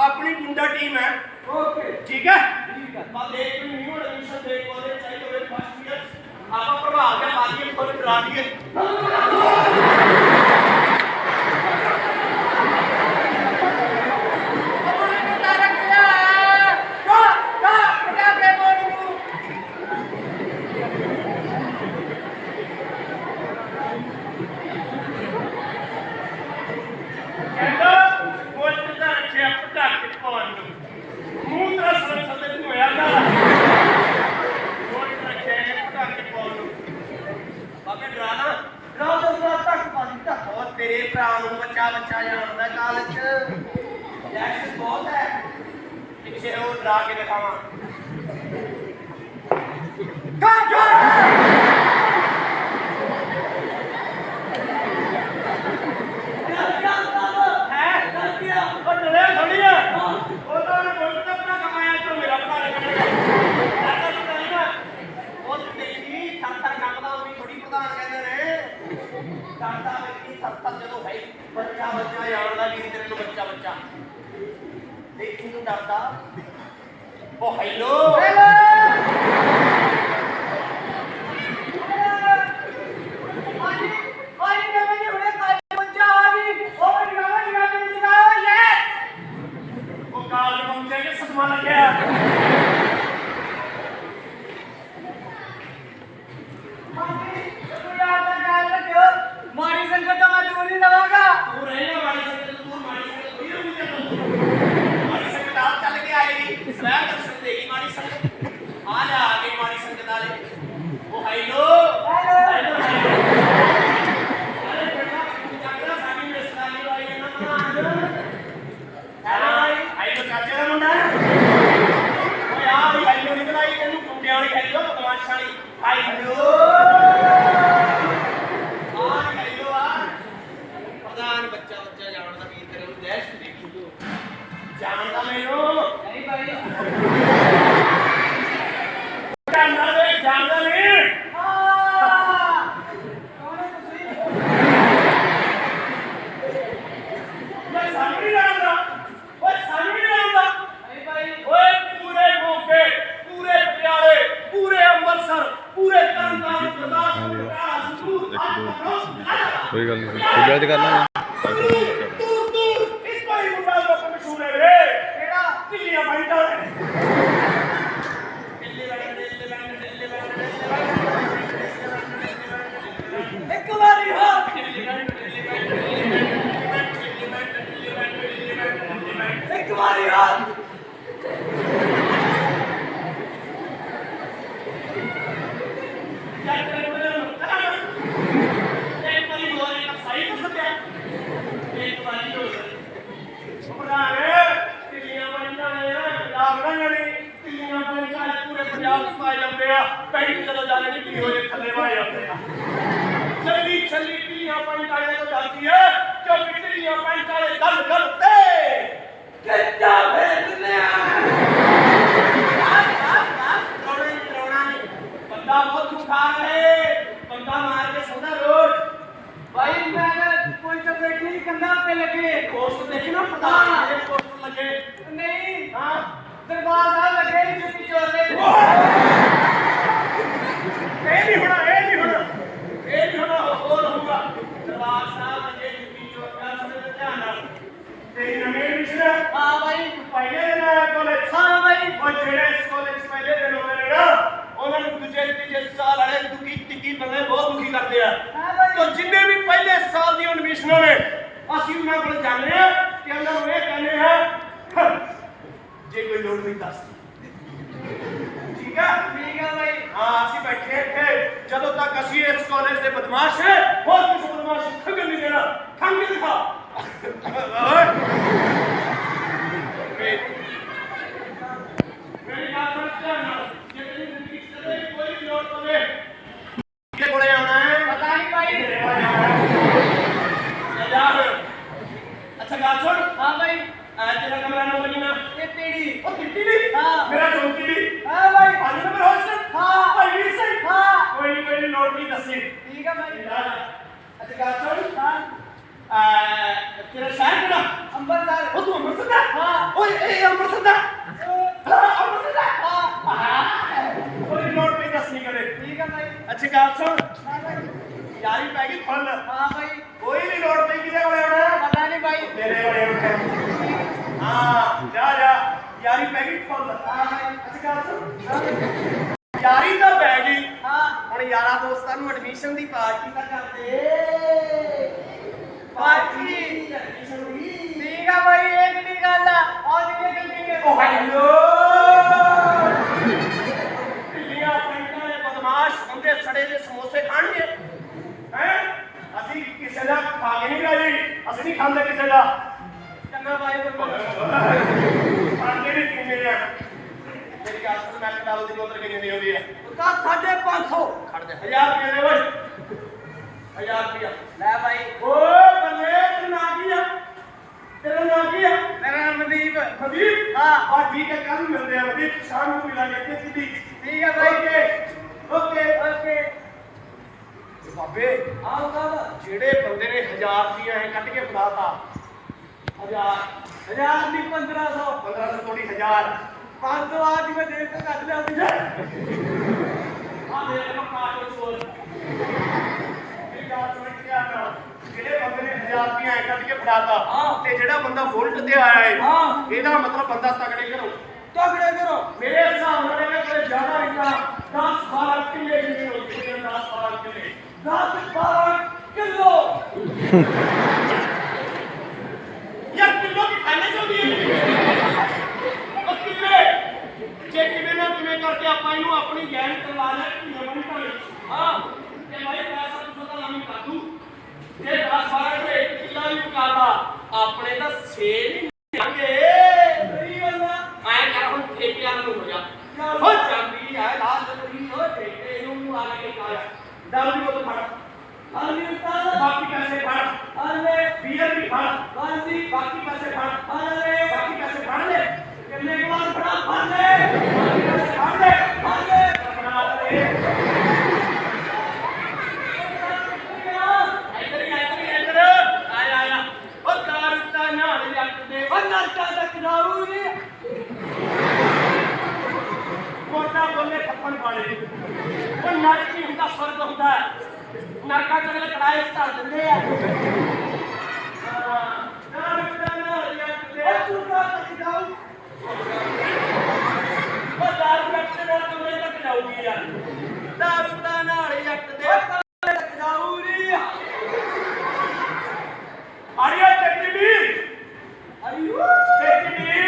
अपनी गुंडा टीम है ठीक है आप प्रभाव क्या बाकी करा दिए तेरे भरा बच्चा बच्चा जानता कॉलेज बहुत है पिछे वो डरा के दिखावा ਜਾਣਦਾ ਮੈਨੂੰ ਨਹੀਂ ਭਾਈ ਜਾਣਦਾ ਨਹੀਂ ਕੌਣ ਹੈ ਤੁਸੀਂ ਮੈਂ ਸਾਨੂੰ ਨਹੀਂ ਜਾਣਦਾ ਓਏ ਸਾਨੂੰ ਨਹੀਂ ਜਾਣਦਾ ਨਹੀਂ ਭਾਈ ਓਏ ਪੂਰੇ ਮੋਗੇ ਪੂਰੇ ਪਟਿਆਲੇ ਪੂਰੇ ਅੰਮ੍ਰਿਤਸਰ ਪੂਰੇ ਤਰਨਤਾਰਨ ਗੁਰਦਾਸਪੁਰ ਸੰਗਰੂਰ कोई गल नहीं कोई बैठ कर लांगे ਇਸ ਭਾਈ ਮੁੰਡਾ ਲੋਕ ਮਸ਼ਹੂਰ ਹੈ ਵੇ ਕਿਹੜਾ ਦਿੱਲੀਆਂ ਬਾਈਟਾਂ ਇੱਕ ਵਾਰੀ ਹਾਂ ਇੱਕ ਵਾਰੀ ਹਾਂ ਛੱਲੀ ਪੀਲੀਆਂ ਪੈਂਟਾਂ ਤੋਂ ਜਾਂਦੀ ਹੈ ਕਿਉਂਕਿ ਢਿੱਲੀਆਂ ਪੈਂਟਾਂ ਦੇ ਗੱਲ ਗੱਲ ਤੇ ਕਿੱਦਾਂ ਫੇਰਨੇ ਆ ਬੰਦਾ ਬਹੁਤ ਖੁਸ਼ਹਾਲ ਹੈ ਬੰਦਾ ਮਾਰ ਕੇ ਸੌਦਾ ਰੋਜ਼ ਭਾਈ ਮੈਂ ਪੋਸਟਰ ਦੇਖੀ ਕੰਧਾਂ ਤੇ ਲੱਗੇ ਪੋਸਟ ਦੇਖੀ ਨਾ ਪਤਾ ਇਹ ਪੋਸਟ ਲੱਗੇ ਨਹੀਂ ਹਾਂ ਦਰਬਾਰ ਸਾਹਿਬ ਲੱਗੇ ਚੁੱਕੀ ਚੋਲੇ ਇਹ ਨਹੀਂ ਹੋਣਾ ਇਹ ਨਹੀਂ ਹੋਣਾ ਇਹ ਨਹੀਂ ਹੋਣਾ ਹੋਰ ਹੋਊਗਾ ਦਰਬਾਰ ਸਾਹਿਬ ਲੱਗੇ ਚੁੱਕੀ ਚੋਰ ਦਾ ਸਮੇਂ ਤੇ ਧਿਆਨ ਨਾਲ ਤੇ ਨਵੇਂ ਮਿਸ਼ਰਾ ਹਾਂ ਭਾਈ ਪਹਿਲੇ ਦਿਨ ਆਇਆ ਕਾਲਜ ਹਾਂ ਭਾਈ ਉਹ ਜਿਹੜੇ ਇਸ ਕਾਲਜ ਪਹਿਲੇ ਦਿਨ ਹੋਏ ਨੇ ਨਾ ਉਹਨਾਂ ਨੂੰ ਦੂਜੇ ਤੀਜੇ ਸਾਲ ਵਾਲੇ ਦੁਖੀ ਟਿੱਕੀ ਬੰਦੇ ਬਹੁਤ ਦੁਖੀ ਕਰਦੇ ਆ ਹਾਂ ਭਾਈ तो जिन्हें भी पहले साल दी एडमिशनों ने असि उन्होंने को जाने हैं कि अंदर वे कहने हैं जे कोई लोड नहीं दस ठीक है भाई हाँ असि बैठे थे जदों तक असि इस कॉलेज के बदमाश है और किसी बदमाश को खंग नहीं देना खंग दिखा मेरी बात समझ जाना ये तेरी जिंदगी चले कोई भी लोड पवे ये बोले आना है पता नहीं भाई अच्छा गाल सुन हाँ भाई तेरा कमरा नंबर कितना ये तेरी ओ कितनी दी हाँ मेरा 34 दी हाँ भाई आज नंबर हॉस्टल हाँ भाई 20 से हाँ कोई नहीं नोट नहीं दसी ठीक है भाई अच्छा गाल सुन हाँ तेरा शहर कितना अंबरसर ओ तू अमृतसर दा हाँ ओए ए अमृतसर दा अमृतसर दा हाँ कोई नोट नहीं दसनी करे ठीक है भाई अच्छा गाल सुन हाँ भाई यारी पैगी फुल हाँ भाई कोई नहीं नोट पे किदे कोले होना पता नहीं भाई मेरे कोले होना हां जा जा यारी पैगी फुल हाँ भाई अच्छा गाल सुन यारी ਤਾਂ ਪੈ ਗਈ हाँ ਹੁਣ ਯਾਰਾਂ ਦੋਸਤਾਂ ਨੂੰ ਐਡਮਿਸ਼ਨ ਦੀ ਪਾਰਟੀ ਤਾਂ ਕਰਦੇ पार्टी ਐਡਮਿਸ਼ਨ ਦੀ ठीक है भाई एक नहीं गाला और ये ਓ ਹੈਲੋ ਦਿੱਲੀਆਂ ਪੈਂਟਾਂ ਦੇ ਬਦਮਾਸ਼ ਹੁੰਦੇ ਸੜੇ ਦੇ ਸਮੋਸੇ ਖਾਣਗੇ ਹੈ ਅਸੀਂ ਕਿਸੇ ਦਾ ਖਾ ਕੇ ਨਹੀਂ ਰਾਜੀ ਅਸੀਂ ਨਹੀਂ ਖਾਂਦੇ ਕਿਸੇ ਦਾ चंगा भाई बोल ਖਾਂਦੇ ਨਹੀਂ ਕਿੰਨੇ ਆ ਮੇਰੀ ਗੱਲ ਸੁਣ ਮੈਂ ਕਟਾਲ ਦੀ ਬੋਤਲ ਕਿੰਨੀ ਦੀ ਹੁੰਦੀ ਹੈ उसका 550 ਖੜ ਜਾ 1000 ਰੁਪਏ ਦੇ ਓਏ 1000 ਰੁਪਏ ले भाई ਓਏ ਬੱਲੇ ਤੇਰਾ ਨਾਂ ਕੀ ਆ ਤੇਰਾ ਨਾਂ ਕੀ ਆ मेरा नाम नदीप ਮਦੀਪ हाँ ਆ ਠੀਕ ਹੈ ਕੱਲ ਨੂੰ ਮਿਲਦੇ ਆ ਮਦੀਪ ਸ਼ਾਮ ਨੂੰ ਮਿਲਾਂਗੇ ਇੱਥੇ ਸਿੱਧੀ ठीक है भाई ਓਕੇ ओके ਬਾਬੇ आओ साहब ਜਿਹੜੇ ਬੰਦੇ ਨੇ 1000 ਰੁਪਏ ਐ ਕੱਢ ਕੇ ਫੜਾਤਾ 1000 हजार नहीं 1500 1500 ਥੋੜੀ 1000 500 आज मैं देर तक काट लिया मुझे ਆ ਮੇਰੇ ਕੋਲ ਕਾਟੋ ਚੋਰ ਇਹ ਗੱਲ ਸੁਣ ਕੇ ਆ ਨਾ ਜਿਹੜੇ ਬੰਦੇ ਨੇ 1000 ਰੁਪਏ ਐ ਕੱਢ ਕੇ ਫੜਾਤਾ ਹਾਂ। ਤੇ ਜਿਹੜਾ ਬੰਦਾ ਵੋਲਟ ਤੇ ਆਇਆ ਹੈ ਹਾਂ। ਇਹਦਾ ਮਤਲਬ ਬੰਦਾ ਤਗੜੇ ਕਰੋ तगड़े करो ਮੇਰੇ ਹਿਸਾਬ ਨਾਲ ਇਹਨੇ ਕੋਲੇ ਜ਼ਿਆਦਾ ਇੰਨਾ 10 12 ਕਿੱਲੇ ਜ਼ਮੀਨ ਹੋਈ ਹੈ 10 12 ਕਿੱਲੇ 10 12 किलो यार किलो की खाने चलती है और किले जे किले ना किले करके ਆਪਾਂ ਇਹਨੂੰ ਆਪਣੀ ਗੈਨ ਕਰਵਾ ਲੈ ਕਿ ਨਮਨ ਕਰੇ ਹਾਂ ਤੇ ਭਾਈ ਪੈਸਾ ਤੋਂ ਤਾਂ ਲਾਮੀ ਕਾਦੂ ਜੇ 10 12 ਦੇ 1 ਕਿਲਾ ਵੀ ਪਕਾਤਾ ਆਪਣੇ ਤਾਂ 6 ਨਹੀਂ ਆਂਗੇ सही बंदा ਆਏ ਕਰ ਹੁਣ ਠੇਕਿਆਂ ਨੂੰ ਹੋ ਜਾ ਹੋ ਜਾਂਦੀ ਹੈ ਲਾਲ ਜਲਦੀ ਹੋ ਠੇਕੇ ਨੂੰ ਆ ਕੇ ਆਇਆ ਦਾਰੂ ਦੀ ਬੋਤਲ ਫੜ अरे उस्ताद बाकी पैसे फड़ अरे बीयर भी फड़ बाजी बाकी पैसे फड़ अरे बाकी तक जाऊ नी ਕੋਟਾ ਬੋਲੇ ਖੱਪਣ ਵਾਲੇ ਉਹ ਨਰਕ ਨਹੀਂ ਹੁੰਦਾ ਸਵਰਗ ਹੁੰਦਾ ਨਰਕਾਂ ਚ ਅਗਲੇ ਕੜਾਏ ਚ ਧਰ ਦਿੰਦੇ ਆ ਨਰਕ ਦਾ ਨਾਰੀਆ ਤੇ चूड़ा तक जाऊ ਉਹ ਦਾਰੂ ਰੱਖਦੇ ਨਾਲ ਕਮਰੇ ਤੱਕ ਜਾਊਗੀ ਯਾਰ ਦਾਰੂ ਦਾ ਨਾਲ ਜੱਟ ਦੇ तक जाऊ नी ਆੜੀਆ ਟੱਕੀ ਵੀ अयो ਟੱਕੀ ਵੀ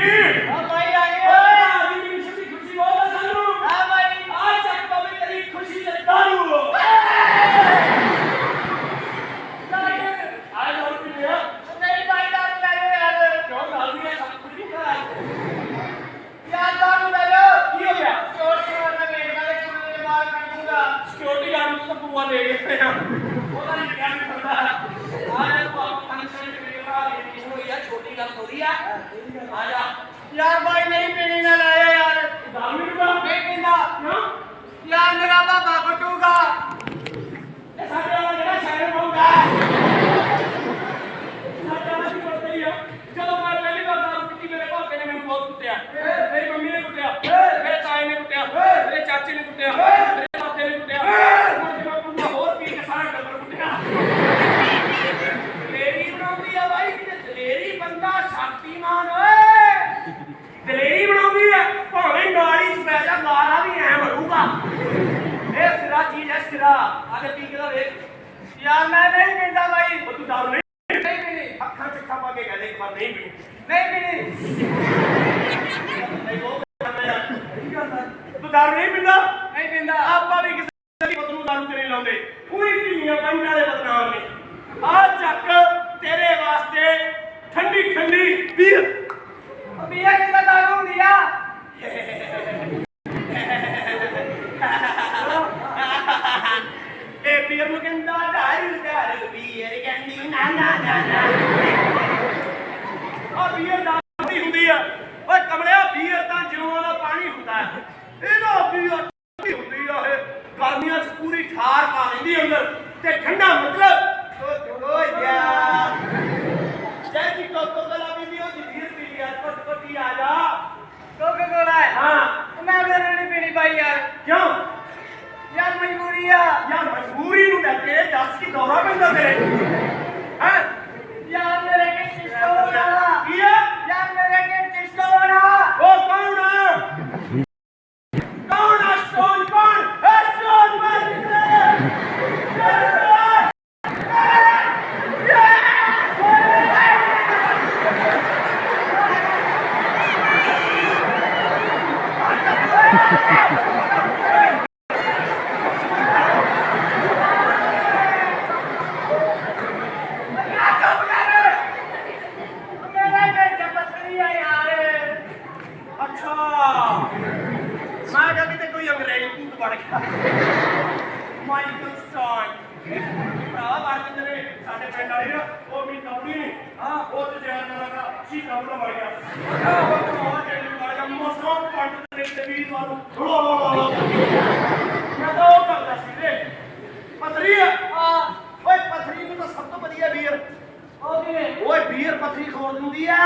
हां भाई आ ਓਏ गए ਆਦੀ ਦੀ ਖੁਸ਼ੀ ਖੁਸ਼ੀ ਬੋਲ ਸਾਨੂੰ हां भाई ਆ ਚੱਕ ਪਵੇ ਤੇਰੀ ਖੁਸ਼ੀ ਤੇ ਦਾਰੂ ਆ ਲੋੜ ਕੀ ਲਿਆ नहीं भाई दारू ले लो यार ਕਿਉਂ ਦਾਰੂ ਦੀ ਸਭ ਕੁਝ ਨਹੀਂ ਕਰਾ यार दारू ले लो ਕੀ ਹੋ ਗਿਆ चोरी करना मेरे वाले कमरे बाहर कर दूंगा ਸਿਕਿਉਰਿਟੀ ਗਾਰਡ ਨੂੰ ਤਾਂ ਪੂਆ ਦੇ ਗਏ ਆ ਉਹਦਾ ਨਹੀਂ ਕਿਹਾ ਨਹੀਂ ਕਰਦਾ ਆ ਜਾ ਤੂੰ ਆਪ ਫੰਕਸ਼ਨ ਤੇ ਮੇਰੇ ਭਰਾ ਦੀ ਮੀਟਿੰਗ ਹੋਈ ਆ ਛੋਟੀ ਗੱਲ ਥੋੜੀ ਆ ਆ ਜਾ यार भाई नहीं पीने ना लाया यार ਦਾਰੂ ਨਹੀਂ ਪੀਂਦਾ नहीं पींदा ਕਿਉਂ यार मेरा बाबा कुटूगा ਇਹ ਸਾਡੇ ਵਾਲਾ ਜਿਹੜਾ ਸ਼ਾਇਰ ਹੋਊਗਾ ਸਾਡੇ ਵਾਲਾ ਕੀ ਕਰਦਾ ਹੀ ਆ ਜਦੋਂ ਮੈਂ ਪਹਿਲੀ ਵਾਰ ਦਾਰੂ ਪੀਤੀ ਮੇਰੇ ਭਾਪੇ ਨੇ ਮੈਨੂੰ ਬਹੁਤ ਕੁੱਟਿਆ ਮੇਰੀ ਮੰਮੀ ਨੇ ਕੁੱਟਿਆ ਮੇਰੇ ਤਾਏ ਨੇ ਕੁੱਟਿਆ ਮੇਰੇ ਚਾਚੇ ਨੇ ਕੁੱਟਿਆ ਮੇਰੇ ਦਾਦੇ ਨੇ ਕੁੱਟਿਆ ਹੁਣ ਜਦੋਂ ਪੂਰਾ ਹੋਰ ਪੀ ਕੇ ਸਾਰਾ ਟੱਬਰ ਕੁੱਟਿਆ ਦਲੇਰੀ ਬਣਾਉਂਦੀ ਆ ਬਾਈ ਕਿਤੇ ਦਲੇਰੀ ਬੰਦਾ ਸ਼ਕਤੀਮਾਨ ਓਏ ਦਲੇਰੀ ਬਣਾਉਂਦੀ ਆ ਭਾਵੇਂ ਨਾਲੀ ਚ ਪੈ ਜਾ ਲਾਰਾ ਵੀ ਐ ਮਰੂਗਾ ਇਹ ਸਿਰਾ ਚੀਜ਼ ਹੈ ਸਿਰਾ ਆਦੇ ਪੀ ਕੇ ਦਾ ਵੇਖ यार मैं नहीं पींदा भाई ਉਹ ਤੂੰ ਦਾਰੂ ਨਹੀਂ नहीं पीनी ਅੱਖਾਂ ਚ ਅੱਖਾਂ ਪਾ ਕੇ ਕਹਿੰਦੇ ਇੱਕ ਵਾਰ ਨਹੀਂ ਪੀਣੀ नहीं पीनी ਨਹੀਂ ਉਹ ਕਹਿੰਦਾ ਯਾਰ ਤੂੰ ਦਾਰੂ ਨਹੀਂ ਪੀਂਦਾ नहीं पींदा ਆਪਾਂ ਵੀ ਕਿਸੇ ਦੀ ਪੁੱਤ ਨੂੰ ਦਾਰੂ ਤੇ ਨਹੀਂ ਲਾਉਂਦੇ ਪੂਰੀ ਢੀਆਂ ਪੰਜ ਵਾਲੇ ਬਦਨਾਮ ਨੇ ਆ ਚੱਕ ਤੇਰੇ ਵਾਸਤੇ ਠੰਡੀ ਠੰਡੀ ਬੀਰ भैया कितना दारू दिया ਇਹ ਬੀਰ ਨੂੰ ਕਹਿੰਦਾ ਦਾਰੂ ਬੀਰ ਕਹਿੰਦੀ ਨਾ ਨਾ ਨਾ ਨਾ ਆ ਬੀਰ ਦਾਰੂ ਨਹੀਂ ਹੁੰਦੀ ਆ ਓਏ ਕਮਲਿਆ ਬੀਰ ਤਾਂ ਜਲੂਆਂ ਦਾ ਪਾਣੀ ਹੁੰਦਾ ਹੈ ਇਹਦਾ ਬੀਰ ਠੰਡੀ ਹੁੰਦੀ ਆ ਇਹ ਗਰਮੀਆਂ 'ਚ ਪੂਰੀ ਠਾਰ ਪਾ ਲੈਂਦੀ ਅੰਦਰ ਤੇ ਠੰਡਾ ਮਤਲਬ ਓ ਯਾਰ ਜੈ ਜੀ ਕੋਕੋ ਕੋਲਾ ਵੀ ਉਹ ਜੀ ਬੀਰ ਪੀ ਲਿਆ ਪੱਟੀ ਆ ਜਾ कोका कोला है ਹਾਂ मैं फिर नहीं पीनी भाई यार ਕਿਉਂ यार मजबूरी है ਯਾਰ ਮਜਬੂਰੀ ਨੂੰ ਲੈ ਕੇ ਦੱਸ ਕੀ ਦੌਰਾ ਪੈਂਦਾ ਤੇਰੇ ਹੈ यार मेरे के सिस्टम होना ਕੀ ਹੈ यार मेरे के सिस्टम होना ਉਹ ਕੌਣ ਆ ਕੌਣ ਆ ਸਟੋਨ ਕੌਣ ਹੈ ਸਟੋਨ मेरा के चपतरी है यार ਅੱਛਾ ਮੈਂ ਕਿਹਾ ਕਿਤੇ ਕੋਈ ਅੰਗਰੇਜ਼ ਭੂਤ ਬਣ ਗਿਆ ਮਾਈਕਲ ਸਟੋਨ ਭਰਾ ਬਾਤ ਜਿਹੜੇ ਸਾਡੇ ਪਿੰਡ ਵਾਲੇ ਨਾ ਉਹ ਵੀ ਕਬੜੀ ਨਹੀਂ ਹਾਂ ਉਹ ਤੇ ਜਾਨ ਲਗਾ ਸੀ ਕਬੜਾ ਵੜ ਗਿਆ ਉਹ ਟੈਂਡੂ ਵੜ ਗਿਆ ਮੋਸੋਂ ਪੰਡ ਦੇ ਤੇ ਵੀ ਵਾਲੂ ਮੈਂ ਤਾਂ ਉਹ ਕਰਦਾ ਸੀ ਰੇ ਪਥਰੀ ਆ ਓਏ ਪਥਰੀ ਨੂੰ ਤਾਂ ਸਭ ਤੋਂ ਵਧੀਆ ਬੀਅਰ ओके ਓਏ ਬੀਅਰ ਪਥਰੀ ਖੋਲ ਦਿੰਦੀ ਆ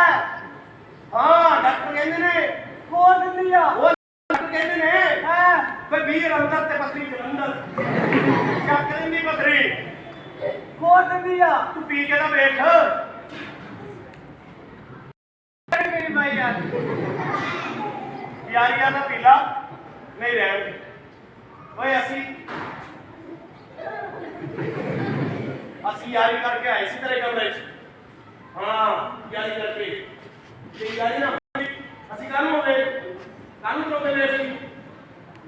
ਹਾਂ ਡਾਕਟਰ ਕਹਿੰਦੇ ਨੇ कौन दिया ਉਹ ਡਾਕਟਰ ਕਹਿੰਦੇ ਨੇ हां ਕੋਈ ਵੀਰ ਅੰਦਰ ਤੇ ਪਥਰੀ ਜਲੰਧਰ ਚੱਕ ਲੈਂਦੀ ਪਥਰੀ कौन दिया ਤੂੰ ਪੀ ਕੇ ਤਾਂ ਵੇਖ नहीं पीनी भाई यार ਯਾਰੀਆਂ ਦਾ ਪੀਲਾ ਨਹੀਂ ਰਹਿਣ ਦੇ ਓਏ ਅਸੀਂ ਯਾਰੀ ਕਰਕੇ ਆਏ ਸੀ ਤੇਰੇ ਕਮਰੇ 'ਚ ਹਾਂ ਯਾਰੀ ਕਰਕੇ ਤੇ ਯਾਰੀ ਨਾ ਹੋਈ, ਅਸੀਂ ਕੱਲ ਨੂੰ ਰੋਦੇ ਨੇ ਅਸੀਂ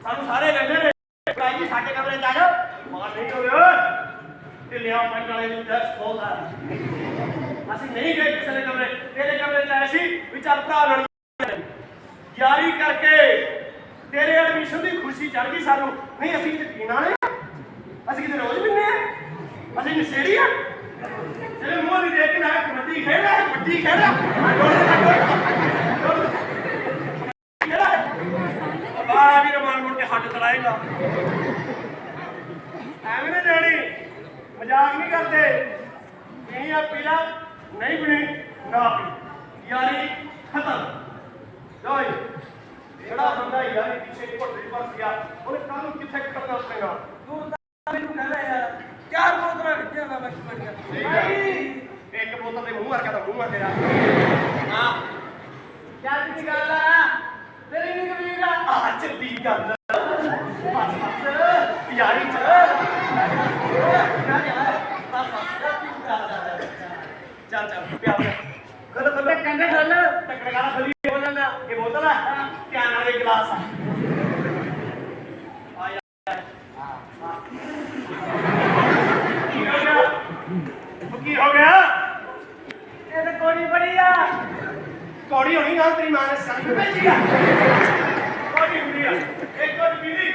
ਸਾਨੂੰ ਸਾਰੇ ਕਹਿੰਦੇ ਨੇ ਭਾਈ ਜੀ ਸਾਡੇ ਕਮਰੇ 'ਚ ਆ ਜਾਓ ਮਾਰ ਨਹੀਂ ਹੋਵੇ ਓਏ ਤੇ ਲਿਆ ਪੰਜ ਵਾਲੇ ਨੂੰ ਦਰਸ ਖੋਲਦਾ ਅਸੀਂ ਨਹੀਂ ਗਏ ਕਿਸੇ ਦੇ ਕਮਰੇ ਤੇਰੇ ਕਮਰੇ 'ਚ ਆਏ ਸੀ ਵੀ ਚੱਲ ਭਰਾ ਲੜੀ ਯਾਰੀ ਕਰਕੇ ਤੇਰੇ ਐਡਮਿਸ਼ਨ ਦੀ ਖੁਸ਼ੀ ਚੜ ਗਈ ਸਾਨੂੰ ਨਹੀਂ ਅਸੀਂ ਕਿਤੇ ਪੀਣ ਵਾਲੇ ਆ ਅਸੀਂ ਕਿਤੇ ਰੋਜ਼ ਪੀਂਦੇ ਆ ਅਸੀਂ ਨਸ਼ੇੜੀ ਆ ਤੇਰੇ ਮੂੰਹ ਨਹੀਂ ਦੇਖ ਕੇ ਨਾ ਕਬੱਡੀ ਖੇਡਦਾ ਕਬੱਡੀ ਖੇਡਦਾ ਬਾਹਰ ਵੀ ਰਮਾਨ ਮੁੜ ਕੇ ਹੱਥ ਚਲਾਏਗਾ ਐਵੇਂ ਨਾ ਜਾਣੀ ਮਜ਼ਾਕ ਨਹੀਂ ਕਰਦੇ ਪੀਣੀ ਆ ਪੀਲਾ ਨਹੀਂ ਪੀਣੀ ਨਾ ਪੀ ਯਾਰੀ ਖਤਮ यार पीछे एक घोटे फस गया ਉਹਨੇ ਕੱਲ ਨੂੰ ਕਿੱਥੇ ਕਰਨਾ ਆਪਣੇ ਨਾਲ ਤੂੰ ਤਾਂ ਮੈਨੂੰ ਕਹਿੰਦਾ ਯਾਰ ਚਾਰ ਬੋਤਲਾਂ ਕਿੱਥੇ ਦਾ ਬਚਪਨ ਦਾ ਇੱਕ ਬੋਤਲ ਦੇ ਮੂੰਹ ਵਰਗਾ ਤਾਂ ਮੂੰਹ ਆ ਤੇਰਾ ਹਾਂ ਚੱਲ ਕੀ ਗੱਲ ਆ ਤੇਰੀ ਨਹੀਂ ਕਬੀਰ ਆ ਚੱਲੀ ਗੱਲ ਬਸ ਯਾਰੀ ਚ ਚੱਲ ਚੱਲ ਪਿਆ ਗੱਲ ਬੰਦੇ ਕਹਿੰਦੇ ਗੱਲ ਟੱਕਰ ਗਾਲਾ ਖਲੀ ਹੋ ਜਾਂਦਾ ਇਹ ਬੋਤਲ ਆ ਧਿਆਨ ਨਾਲ ਇਹ ਗਲਾਸ ਆ ਆ ਯਾਰ ਕੀ ਹੋ ਗਿਆ ਇਹ ਤਾਂ ਕੋੜੀ ਬੜੀ ਆ ਕੌੜੀ ਹੋਣੀ ਨਾਲ ਤੇਰੀ ਮਾਂ ਨੇ ਸੰਗ ਭੇਜੀ ਆ ਕੌੜੀ ਹੁੰਦੀ ਆ ਇੱਕ ਘੁੱਟ ਪੀ ਲਈ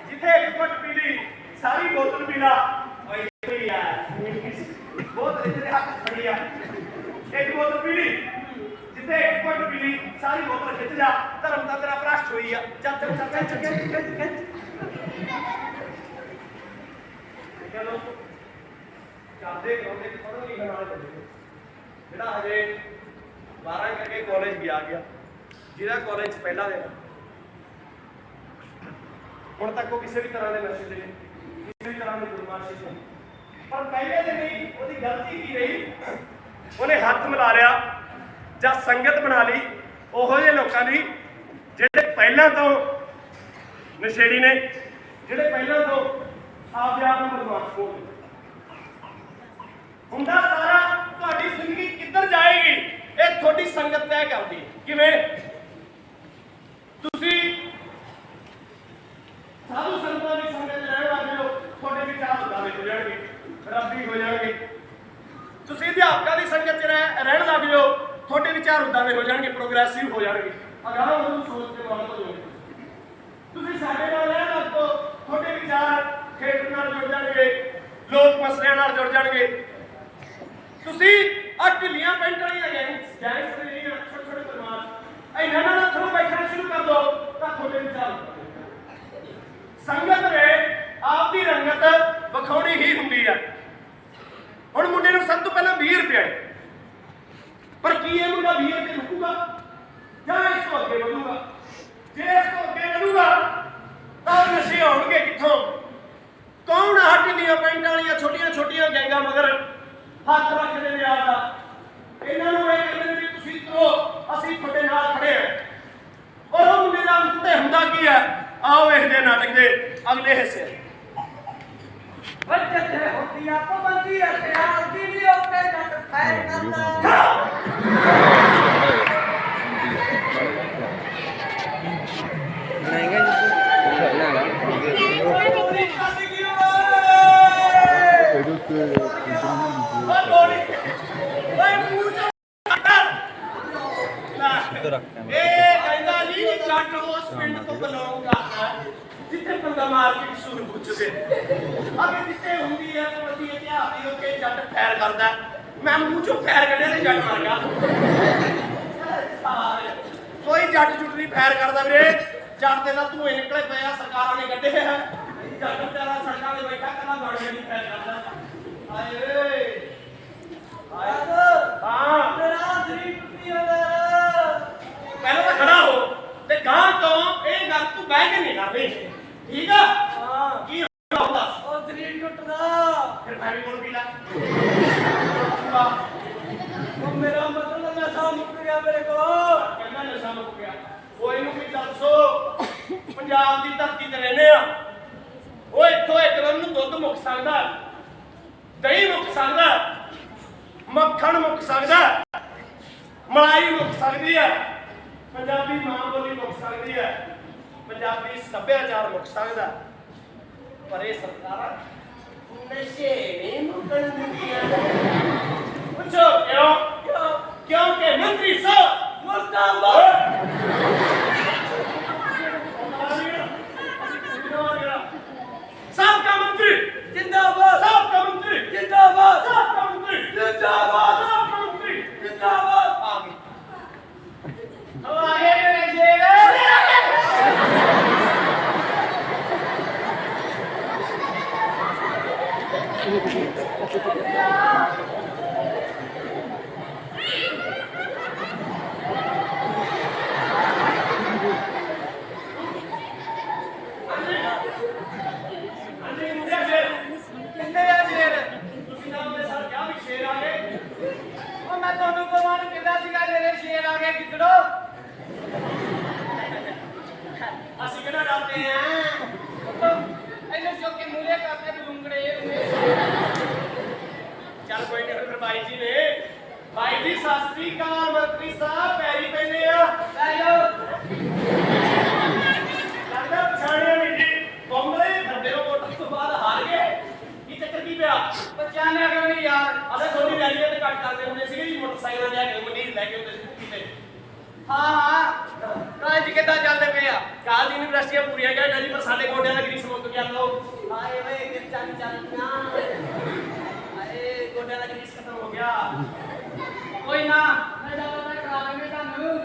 ਜਿੱਥੇ ਇੱਕ ਘੁੱਟ ਪੀ ਲਈ ਸਾਰੀ ਬੋਤਲ ਪੀ ਲਾ ਓਏ ਇੱਥੇ ਯਾਰ ਬੋਤਲ ਇੱਥੇ ਹੱਥ ਫੜੀ ਆ ਇੱਕ ਬੋਤਲ ਪੀ ਲਈ ਜਿੱਥੇ ਇੱਕ ਘੁੱਟ ਪੀ ਲਈ ਸਾਰੀ ਬੋਤਲ ਖਿੱਚ ਜਾ ਧਰਮ ਦਾ ਤੇਰਾ ਭ੍ਰਸ਼ਟ ਹੋਈ ਆ ਚੱਲ ਚੱਲ ਚੱਲ ਚੱਲ ਚਲੋ ਚਾਹਦੇ ਕਰਾਉਂਦੇ ਪੜ੍ਹਨ ਲਿਖਣ ਵਾਲੇ ਬੰਦੇ ਜਿਹੜਾ ਹਜੇ 12 ਕਰਕੇ ਕਾਲਜ ਗਿਆ ਜਿਹਦਾ ਕਾਲਜ 'ਚ ਪਹਿਲਾ ਦਿਨ ਹੁਣ ਤੱਕ ਉਹ ਕਿਸੇ ਵੀ ਤਰ੍ਹਾਂ ਦੇ ਨਸ਼ੇ ਦੇ ਕਿਸੇ ਵੀ ਤਰ੍ਹਾਂ ਦੀ ਬਦਮਾਸ਼ੀ ਨਹੀਂ ਪਰ ਪਹਿਲੇ ਦਿਨ ਹੀ ਉਹਦੀ ਗਲਤੀ ਕੀ ਰਹੀ ਉਹਨੇ ਹੱਥ ਮਿਲਾ ਲਿਆ ਜਾਂ ਸੰਗਤ ਬਣਾ ਲਈ ਉਹੋ ਜਿਹੇ ਲੋਕਾਂ ਦੀ ਜਿਹੜੇ ਪਹਿਲਾਂ ਤੋਂ ਨਸ਼ੇੜੀ ਨੇ ਜਿਹੜੇ ਪਹਿਲਾਂ ਤੋਂ ਆਪਦੇ ਆਪ ਨੂੰ ਬਦਮਾਸ਼ ਹੋ ਗਏ ਹੁੰਦਾ ਸਾਰਾ ਤੁਹਾਡੀ ਜ਼ਿੰਦਗੀ ਕਿੱਧਰ ਜਾਏਗੀ ਇਹ ਤੁਹਾਡੀ ਸੰਗਤ ਤੈਅ ਕਰਦੀ ਹੈ ਕਿਵੇਂ ਤੁਸੀਂ ਸਾਧੂ ਸੰਤਾਂ ਦੀ ਸੰਗਤ ਰਹਿਣ ਲੱਗ ਜਾਓ ਤੁਹਾਡੇ ਵਿਚਾਰ ਉਦਾਵੇ ਹੋ ਜਾਣਗੇ ਰੱਬੀ ਹੋ ਜਾਣਗੇ ਤੁਸੀਂ ਅਧਿਆਪਕਾਂ ਦੀ ਸੰਗਤ 'ਚ ਰਹਿਣ ਲੱਗ ਜਾਓ ਤੁਹਾਡੇ ਵਿਚਾਰ ਉਦਾਵੇ ਹੋ ਜਾਣਗੇ ਪ੍ਰੋਗਰੈਸਿਵ ਹੋ ਜਾਣਗੇ ਅਗਾਂਹ ਉਹਨੂੰ ਸੋਚ ਕੇ ਮਾਰ ਹੋ ਜਾਓਗੇ ਤੁਸੀਂ ਸਾਡੇ ਨਾਲ ਰਹਿਣ ਲੱਗ ਜਾਓ ਤੁਹਾਡੇ ਵਿਚਾਰ ਖੇਡ ਨਾਲ ਜੁੜ ਜਾਣਗੇ ਲੋਕ ਮਸਲਿਆਂ ਨਾਲ ਜੁੜ ਜਾਣਗੇ ਤੁਸੀਂ ਆ ਢਿੱਲੀਆਂ ਪੈਂਟਾਂ ਵਾਲੀਆਂ ਗੈਂਗਸ ਜਿਹੜੀਆਂ ਛੋਟੇ ਛੋਟੇ ਬਦਮਾਸ਼ ਇਹਨਾਂ ਨਾਲ ਥੋੜਾ ਬੈਠਣਾ ਸ਼ੁਰੂ ਕਰ ਦੋ ਤਾਂ ਤੁਹਾਡੇ ਵਿਚਾਰ ਸੰਗਤ ਨੇ ਆਪ ਦੀ ਰੰਗਤ ਵਿਖਾਉਣੀ ਹੀ ਹੁੰਦੀ ਆ ਹੁਣ ਮੁੰਡੇ ਨੂੰ ਸਭ ਤੋਂ ਪਹਿਲਾਂ 20 ਰੁਪਏ ਪਰ ਕੀ ਇਹ ਮੁੰਡਾ 20 ਰੁਪਏ ਰੁਕੂਗਾ ਜਾਂ ਇਸ ਤੋਂ ਅੱਗੇ ਵਧੂਗਾ ਜੇ ਇਸ ਤੋਂ ਅੱਗੇ ਵਧੂਗਾ ਤਾਂ ਨਸ਼ੇ ਆਉਣਗੇ ਕਿੱਥੋਂ ਕੌਣ ਆ ਢਿੱਲੀਆਂ ਪੈਂਟਾਂ ਵਾਲੀਆਂ ਛੋਟੀਆਂ ਛੋਟੀਆਂ ਗੈਂਗਾਂ ਮਗਰ ਹੱਥ ਰੱਖਦੇ ਨੇ ਆਪਦਾ ਇਹਨਾਂ ਨੂੰ ਇਹ ਕਹਿੰਦੇ ਨੇ ਤੁਸੀਂ ਕਰੋ ਅਸੀਂ ਤੁਹਾਡੇ ਨਾਲ ਖੜੇ ਹਾਂ ਉਹ ਮੁੰਡੇ ਦਾ ਉੱਤੇ ਹੁੰਦਾ ਕੀ ਹੈ ਆਓ ਵੇਖਦੇ ਨਾਟਕ ਦੇ ਅਗਲੇ ਹਿੱਸੇ ਬੱਚੇ ਤੇ ਹੁੰਦੀ ਆ ਪਾਬੰਦੀ ਹੈ ਤੇ ਆਦੀ ਵੀ ਉੱਤੇ ਜੱਟ ਫੈਰ ਕਰਦਾ ਮਹਿੰਗਾ ਜੀ ਨਾ ਲਾ ਇਹ ਕਹਿੰਦਾ ਜੀ ਜੱਟ ਉਸ ਪਿੰਡ ਤੋਂ ਬਿਲੋਂਗ ਕਰਦਾ ਜਿੱਥੇ ਬੰਦਾ ਮਾਰਕੀਟ ਸ਼ੁਰੂ ਹੋ ਚੁੱਕੇ ਅੱਗੇ ਜਿੱਥੇ ਹੁੰਦੀ ਹੈ ਕਬੱਡੀ ਇਤਿਹਾਸ ਦੀ ਉੱਥੇ ਜੱਟ ਫੈਰ ਕਰਦਾ ਮੈਂ ਮੂੰਹ ਚੋਂ ਫੈਰ ਕੱਢਿਆ ਤੇ ਜੱਟ ਮਰ ਗਿਆ ਕੋਈ ਜੱਟ ਜੁੱਟ ਨਹੀਂ ਫੈਰ ਕਰਦਾ ਵੀਰੇ ਜੱਟ ਦੇ ਤਾਂ ਧੂਏ ਨਿਕਲੇ ਪਏ ਆ ਸਰਕਾਰਾਂ ਨੇ ਕੱਢੇ ਆ ਜੱਟ ਵਿਚਾਰਾ ਸੜਕਾਂ 'ਤੇ ਬੈਠਾ ਕੱਲਾ ਬਣ ਕੇ ਨਹੀਂ ਫੈਰ ਕਰਦਾ ਆਏ ਓਏ ਹਾਂ ਤੇਰਾ ਸਰੀਰ ਟੁੱਟੀ ਹੋਇਆ ਪਹਿਲਾਂ ਤਾਂ ਖੜਾ ਹੋ ਤੇ ਗਾਂ ਤੋਂ ਇਹ ਗੱਲ ਤੂੰ ਬਹਿ ਕੇ ਨਹੀਂ ਕਰਨੀ ਠੀਕ ਆ ਹਾਂ ਕੀ ਹੋਊਗਾ ਉਹ ਸਰੀਰ ਟੁੱਟਦਾ ਫਿਰ ਮੈਂ ਵੀ ਕੋਲ ਪੀ ਲਾ ਉਹ ਮੇਰਾ ਮਤਲਬ ਨਸ਼ਾ ਮੁੱਕ ਗਿਆ ਮੇਰੇ ਕੋਲ ਕਹਿੰਦਾ ਨਸ਼ਾ ਮੁੱਕ ਗਿਆ ਉਹ ਇਹਨੂੰ ਵੀ ਦੱਸੋ ਪੰਜਾਬ ਦੀ ਧਰਤੀ ਤੇ ਰਹਿੰਦੇ ਆ ਉਹ ਇੱਥੋਂ ਇੱਕਦਮ ਨੂੰ ਦੁੱਧ ਮੁੱਕ ਸਕਦਾ ਦਹੀਂ ਮੁੱਕ ਸਕਦਾ ਮੱਖਣ ਮੁੱਕ ਸਕਦਾ ਮਲਾਈ ਮੁੱਕ ਸਕਦੀ ਹੈ ਪੰਜਾਬੀ ਮਾਂ ਬੋਲੀ ਮੁੱਕ ਸਕਦੀ ਹੈ ਪੰਜਾਬੀ ਸੱਭਿਆਚਾਰ ਮੁੱਕ ਸਕਦਾ ਪਰ ਇਹ ਸਰਕਾਰਾਂ ਨਸ਼ੇ ਨਹੀਂ ਮੁੱਕਣ ਦਿੰਦੀਆਂ ਪੁੱਛੋ ਕਿਉਂਕਿ ਮੰਤਰੀ ਸਾਹਿਬ ਮੁਰਦਾਬਾਦ ਸਾਬਕਾ ਮੰਤਰੀ ਜਿੰਦਾਬਾਦ ਸਾਬਕਾ ਮੰਤਰੀ ਜਿੰਦਾਬਾਦ ਸਾਬਕਾ ਮੰਤਰੀ ਜਿੰਦਾਬਾਦ ਸਾਬਕਾ ਮੰਤਰੀ ਜਿੰਦਾਬਾਦ ਆ ਗਏ अब आगे ਕਾਲ ਯੂਨੀਵਰਸਿਟੀਆਂ ਪੂਰੀਆਂ ਗਿਆ ਜੀ ਪਰ ਸਾਡੇ ਗੋਡਿਆਂ ਦਾ ਗਰੀਸ ਮੁੱਕ ਗਿਆ ਲੋ ਹਾਏ ਵੇ ਕਿੱਚਾ ਨਹੀਂ ਚੱਲਦੀਆਂ ਹਾਏ ਗੋਡਿਆਂ ਦਾ ਗਰੀਸ ਖਤਮ ਹੋ ਗਿਆ ਕੋਈ ਨਾ ਮੈਂ ਜਾਵਾਂ ਕਰਾ ਲਾਂਗੇ ਤੁਹਾਨੂੰ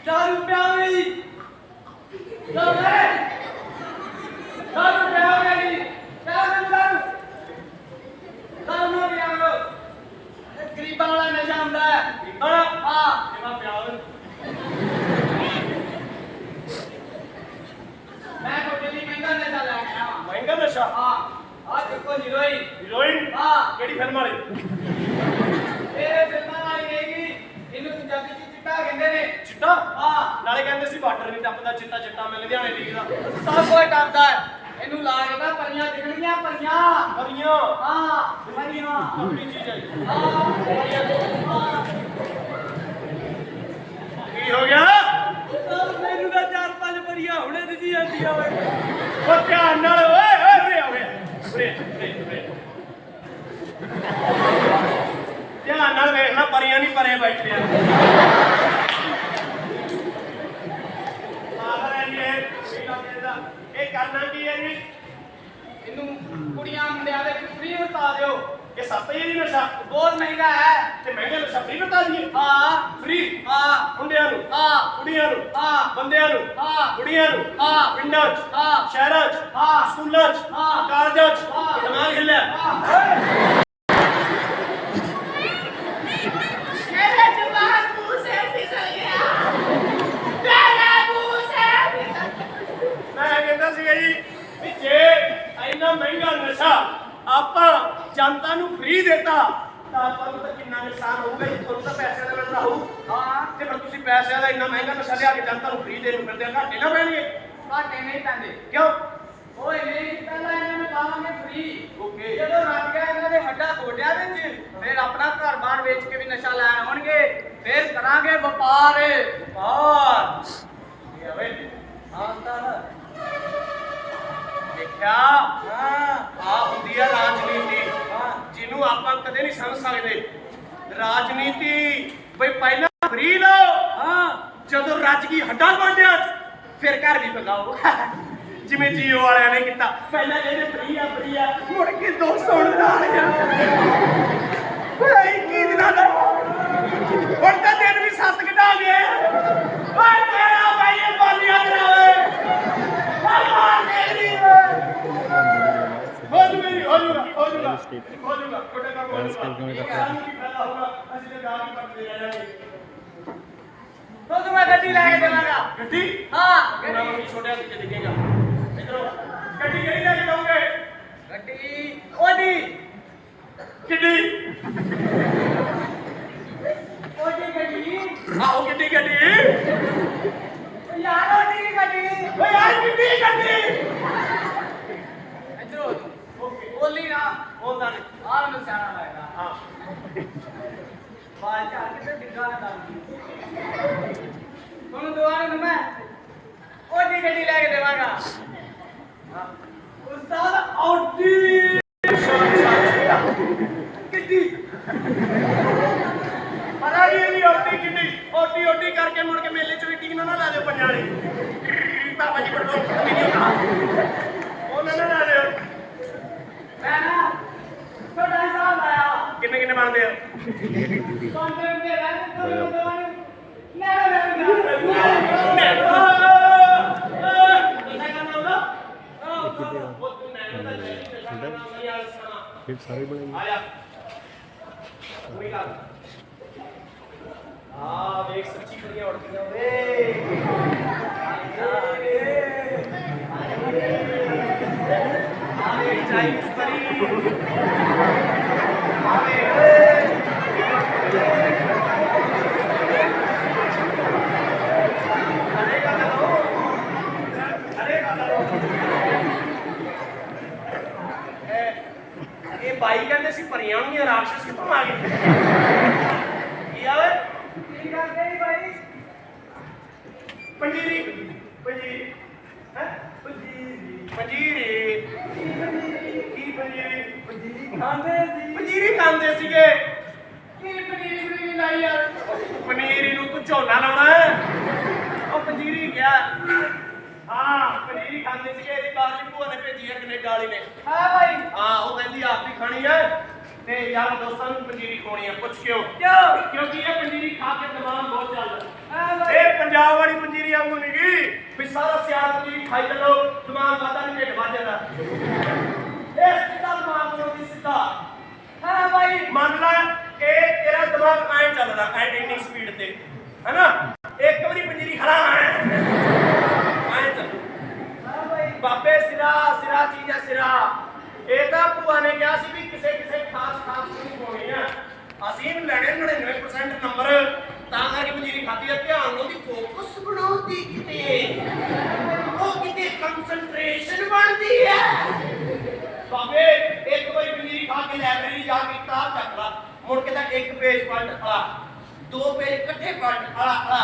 4 ਰੁਪਏ ਵੀ ਲਓ ਵੇ 4 ਰੁਪਏ ਹੋ ਗਏ ਜੀ 4 ਰੁਪਏ ਤੁਹਾਨੂੰ ਵੀ ਆਓ ਗਰੀਬਾਂ ਵਾਲਾ ਨਸ਼ਾ ਹੁੰਦਾ ਹੈ ਹਾਂ ਹਾਂ ਇਹਦਾ ਪਿਆਰ ਮੈਂ ਤੁਹਾਡੇ ਲਈ ਮਹਿੰਗਾ ਨਸ਼ਾ ਲੈ ਕੇ ਆਇਆ ਮਹਿੰਗਾ ਨਸ਼ਾ ਹਾਂ ਆ ਦੇਖੋ ਹੀਰੋਇਨ ਹੀਰੋਇਨ ਹਾਂ ਕਿਹੜੀ ਫਿਲਮ ਵਾਲੀ ਇਹ ਫਿਲਮਾਂ ਵਾਲੀ ਹੈਗੀ ਇਹਨੂੰ ਪੰਜਾਬੀ ਚ ਚਿੱਟਾ ਕਹਿੰਦੇ ਨੇ ਚਿੱਟਾ ਹਾਂ ਨਾਲੇ ਕਹਿੰਦੇ ਸੀ ਬਾਰਡਰ ਨਹੀਂ ਟੱਪਦਾ ਚਿੱਟਾ ਚਿੱਟਾ ਮੈਂ ਲੁਧਿਆਣੇ ਦੀ ਦਾ ਸਭ ਕੁਝ ਟੱਪਦਾ ਹੈ ਇਹਨੂੰ ਲਾ ਕੇ ਤਾਂ ਪਰੀਆਂ ਦਿਖਣਗੀਆਂ ਪਰੀਆਂ ਪਰੀਆਂ ਹਾਂ ਪਰੀਆਂ ਆਪਣੀ ਚੀਜ਼ ਹੈ ਹਾਂ ਪਰੀਆਂ ਹਾਂ ਕੀ ਹੋ ਗਿਆ ਮੈਨੂੰ ਤਾਂ 4-5 ਪਰੀਆਂ ਹੁਣੇ ਦਿਖੀ ਜਾਂਦੀਆਂ ਓਏ ਉਹ ਧਿਆਨ ਨਾਲ ਓਏ ਓਏ ਉਰੇ ਉਰੇ ਧਿਆਨ ਨਾਲ ਵੇਖਣਾ ਪਰੀਆਂ ਨਹੀਂ ਪਰੇ ਬੈਠੇ ਆ ਇਹ ਕਰਨਾ ਕੀ ਹੈ ਜੀ ਇਹਨੂੰ ਕੁੜੀਆਂ ਮੁੰਡਿਆਂ ਦੇ ਫ੍ਰੀ ਵਰਤਾ ਦਿਓ ਇਹ ਸਸਤਾ ਹੀ ਨਹੀਂ ਨਸ਼ਾ ਬਹੁਤ ਮਹਿੰਗਾ ਹੈ ਤੇ ਮਹਿੰਗੇ ਨਸ਼ਾ ਫ੍ਰੀ ਬਤਾ ਦਈਏ ਹਾਂ ਫ੍ਰੀ ਹਾਂ ਮੁੰਡਿਆਂ ਨੂੰ ਹਾਂ ਕੁੜੀਆਂ ਨੂੰ ਹਾਂ ਬੰਦਿਆਂ ਨੂੰ ਹਾਂ ਕੁੜੀਆਂ ਨੂੰ ਹਾਂ ਪਿੰਡਾਂ 'ਚ ਹਾਂ ਸ਼ਹਿਰਾਂ 'ਚ ਹਾਂ ਸਕੂਲਾਂ 'ਚ ਹਾਂ ਕਾਲਜਾਂ 'ਚ ਹਾਂ ਦਿਮਾਗ ਹਿੱਲਿਆ ਮੇਰੇ ਜਵਾਨ ਮੂੰਹ ਸੇ ਫਿਸਲ ਗਿਆ ਮੇਰੇ ਮੂੰਹ ਸੇ ਫਿਸਲ ਮੈਂ ਕਹਿੰਦਾ ਸੀਗਾ ਜੀ ਵੀ ਜੇ ਇੰਨਾ ਮਹਿੰਗਾ ਨਸ਼ਾ ਆਪਾਂ ਜਨਤਾ ਨੂੰ ਫ੍ਰੀ ਦੇਤਾ ਤਾਂ ਆਪਾਂ ਨੂੰ ਤਾਂ ਕਿੰਨਾ ਨੁਕਸਾਨ ਹੋਊਗਾ ਜੀ ਤੁਹਾਨੂੰ ਤਾਂ ਪੈਸਿਆਂ ਦਾ ਮਿਲਦਾ ਹੋਊ ਹਾਂ ਤੇ ਫਿਰ ਤੁਸੀਂ ਪੈਸਿਆਂ ਦਾ ਇੰਨਾ ਮਹਿੰਗਾ ਨਸ਼ਾ ਲਿਆ ਕੇ ਜਨਤਾ ਨੂੰ ਫ੍ਰੀ ਦੇਣ ਨੂੰ ਫਿਰਦੇ ਆ ਘਾਟੇ ਨਾ ਪੈਣਗੇ ਘਾਟੇ ਨਹੀਂ ਪੈਂਦੇ ਕਿਉਂ ਓਏ ਨਹੀਂ ਪਹਿਲਾਂ ਇਹਨਾਂ ਨੂੰ ਲਾਵਾਂਗੇ ਫ੍ਰੀ ਓਕੇ ਜਦੋਂ ਰੱਜ ਗਿਆ ਇਹਨਾਂ ਦੇ ਹੱਡਾਂ ਗੋਡਿਆਂ ਵਿੱਚ ਫਿਰ ਆਪਣਾ ਘਰ-ਬਾਰ ਵੇਚ ਕੇ ਵੀ ਨਸ਼ਾ ਲੈਣ ਆਉਣਗੇ ਫਿਰ ਕਰਾਂਗੇ ਵਪਾਰ ਬਾਹਰ ਇਹ ਆਵੇ ਹਾਂ ਤਾਂ ਦੇਖਿਆ ਹਾਂ ਆ ਹੁੰਦੀ ਆ ਰਾਜਨੀਤੀ ਹਾਂ ਜਿਹਨੂੰ ਆਪਾਂ ਕਦੇ ਨਹੀਂ ਸਮਝ ਸਕਦੇ ਰਾਜਨੀਤੀ ਬਈ ਪਹਿਲਾਂ ਫ੍ਰੀ ਲਓ ਹਾਂ ਜਦੋਂ ਰੱਜ ਗਈ ਹੱਡਾਂ ਗੋਡਿਆਂ 'ਚ ਫਿਰ ਘਰ ਵੀ ਪਕਾਓ ਜਿਵੇਂ ਜੀਓ ਵਾਲਿਆਂ ਨੇ ਕੀਤਾ ਪਹਿਲਾਂ ਕਹਿੰਦੇ ਫ੍ਰੀ ਆ ਮੁੜ ਕੇ 200 ਨਾਲ ਓਏ ਕੀ ਦਿਨਾਂ ਦਾ ਹੁਣ ਤਾਂ ਦਿਨ ਵੀ 7 ਘਟਾ ਗਏ ਓਏ ਤੇਰਾ ਭਾਈ ਇਹ ਬਾਲੀਆਂ ਕਰਾਵੇ ਮਾਰ ਮੇਰੀ ਹੋ ਜੂਗਾ ਛੋਟੇ ਕੰਮ ਹੋ ਜੂਗਾ ਅਸੀਂ ਤੇ ਗਾਲ ਹੀ ਕਰਦੇ ਰਹਿ ਜਾਵਾਂਗੇ ਤੁਹਾਨੂੰ ਮੈਂ ਗੱਡੀ ਲੈ ਕੇ ਦੇਵਾਂਗਾ ਗੱਡੀ ਹਾਂ ਉਹਨਾਂ ਨੂੰ ਛੋਟਿਆਂ ਦੇ ਦਿਖੇਗਾ ਇਧਰੋਂ ਗੱਡੀ ਕਿਹੜੀ ਲੈ ਕੇ ਜਾਓਗੇ ਗੱਡੀ ਉਹਦੀ ਕਿੱਡੀ ਉਹਦੀ ਗੱਡੀ ਆਓ ਕਿੱਡੀ ਗੱਡੀ ਯਾਰ ਉਹਦੀ ਗੱਡੀ ਓਏ ਯਾਰ ਕਿੱਡੀ ਗੱਡੀ ਇਧਰੋਂ ਬੋਲੀ ਨਾ ਬੋਲਦਾ ਨਹੀਂ ਆਹ ਨੂੰ ਸਿਆਣਾ ਲੱਗਦਾ ਹਾਂ ਬਾਲ ਝਾੜ ਕੇ ਤੇ ਡਿੱਗਾ ਨਾ ਤੁਹਾਨੂੰ ਦੁਆਰੇ ਨੂੰ ਮੈਂ ਉਹਦੀ ਗੱਡੀ ਲੈ ਕੇ ਦੇਵਾਂਗਾ ਹਾਂ ਉਸਤਾਦ ਆਉਟੀ ਕਿੱਡੀ ਪਤਾ ਨਹੀਂ ਇਹਦੀ ਓਟੀ ਕਰਕੇ ਮੁੜ ਕੇ ਮੇਲੇ ਚ ਵੀ ਨਾ ਲਾ ਦਿਓ ਪੰਜਾਂ ਵਾਲੀ ਬਾਬਾ ਜੀ ਕੋਲ ਉਹ ਨਾ ਲਾ ਦਿਓ ਮੈਂ ਨਾ ਤੁਹਾਡਾ ਹਿਸਾਬ ਲਾਇਆ ਕਿੰਨੇ ਬਣਦੇ ਆ ਕਾਂਟਰੈਕਟ ਦੇ ਰਹਿ ਤੁਹਾਨੂੰ ਦੁਆਰੇ ਮੇਰਾ फिर सारे बनेंगे आया हाँ देख सच्ची बढ़िया उड़ती है भाई कहते सी परियां होंगे राक्षस कितों आ गए ਕੀ ਕਰਦੇ ਜੀ ਭਾਈ पंजीरी पंजीरी हैं पंजीरी की पंजीरी ਖਾਂਦੇ ਸੀ पंजीरी खांदे सीगे ਕੀ ਪਨੀਰੀ ਲਾਈ ਯਾਰ पनीरी ਨੂੰ ਤੂੰ ਝੋਨਾ ਲਾਉਣਾ ਹੈ ਉਹ ਪੰਜੀਰੀ ਗਿਆ ਵੀ ਸਾਰਾ ਸਿਆਲ ਪਨੀਰੀ ਖਾਈ ਚੱਲੋ, ਦਿਮਾਗ ਵਾਦਾ ਨਹੀਂ ਢਿੱਡ ਵੱਜ ਜਾਂਦਾ। ਇਹ ਸਿੱਧਾ ਦਿਮਾਗ ਬਣਾਉਂਦੀ ਸਿੱਧਾ। ਹਾਂ ਬਾਈ ਮੰਨ ਲੈ ਇਹ ਤੇਰਾ ਦਿਮਾਗ ਐਂ ਚੱਲਦਾ ਐ ਇੰਨੀ ਸਪੀਡ ਤੇ, ਹੈਨਾ? ਇੱਕ ਵਾਰੀ ਪਨੀਰੀ ਖੜਾ ਐਂ ਚੱਲ। ਹਾਂ ਬਾਈ ਬਾਬੇ ਸਿਰਾ ਸਿਰਾ ਚੀਜ਼ ਹੈ ਸਿਰਾ। ਇਹ ਤਾਂ ਭੂਆ ਨੇ ਕਿਹਾ ਸੀ ਵੀ ਕਿਸੇ ਕਿਸੇ ਖਾਸ ਨਹੀਂ ਹੋਣੀ ਆ, ਅਸੀਂ ਇਹਨੂੰ ਲੈਣੇ 99% ਨੰਬਰ, ਤਾਂ ਕਰਕੇ ਪਨੀਰੀ ਖਾਧੀ ਆ। ਧਿਆਨ ਨਾਲ ਦੀ ਫੋਕਸ ਬਣਾਉਂਦੀ ਕਿਤੇ, ਉਹ ਕਿਤੇ ਕੰਸੰਟਰੇਸ਼ਨ ਬਣਦੀ ਹੈ। ਬਾਬੇ ਇੱਕ ਵਾਰੀ ਪਨੀਰੀ ਖਾ ਕੇ ਲਾਇਬ੍ਰੇਰੀ ਜਾ ਕੇ ਕਿਤਾਬ ਚੱਕ ਲਾ, ਮੁੜ ਕੇ ਤਾਂ ਇੱਕ ਪੇਜ ਪਲਟ ਆਲਾ, 2 ਪੇਜ ਇਕੱਠੇ ਪਲਟ ਆਲਾ,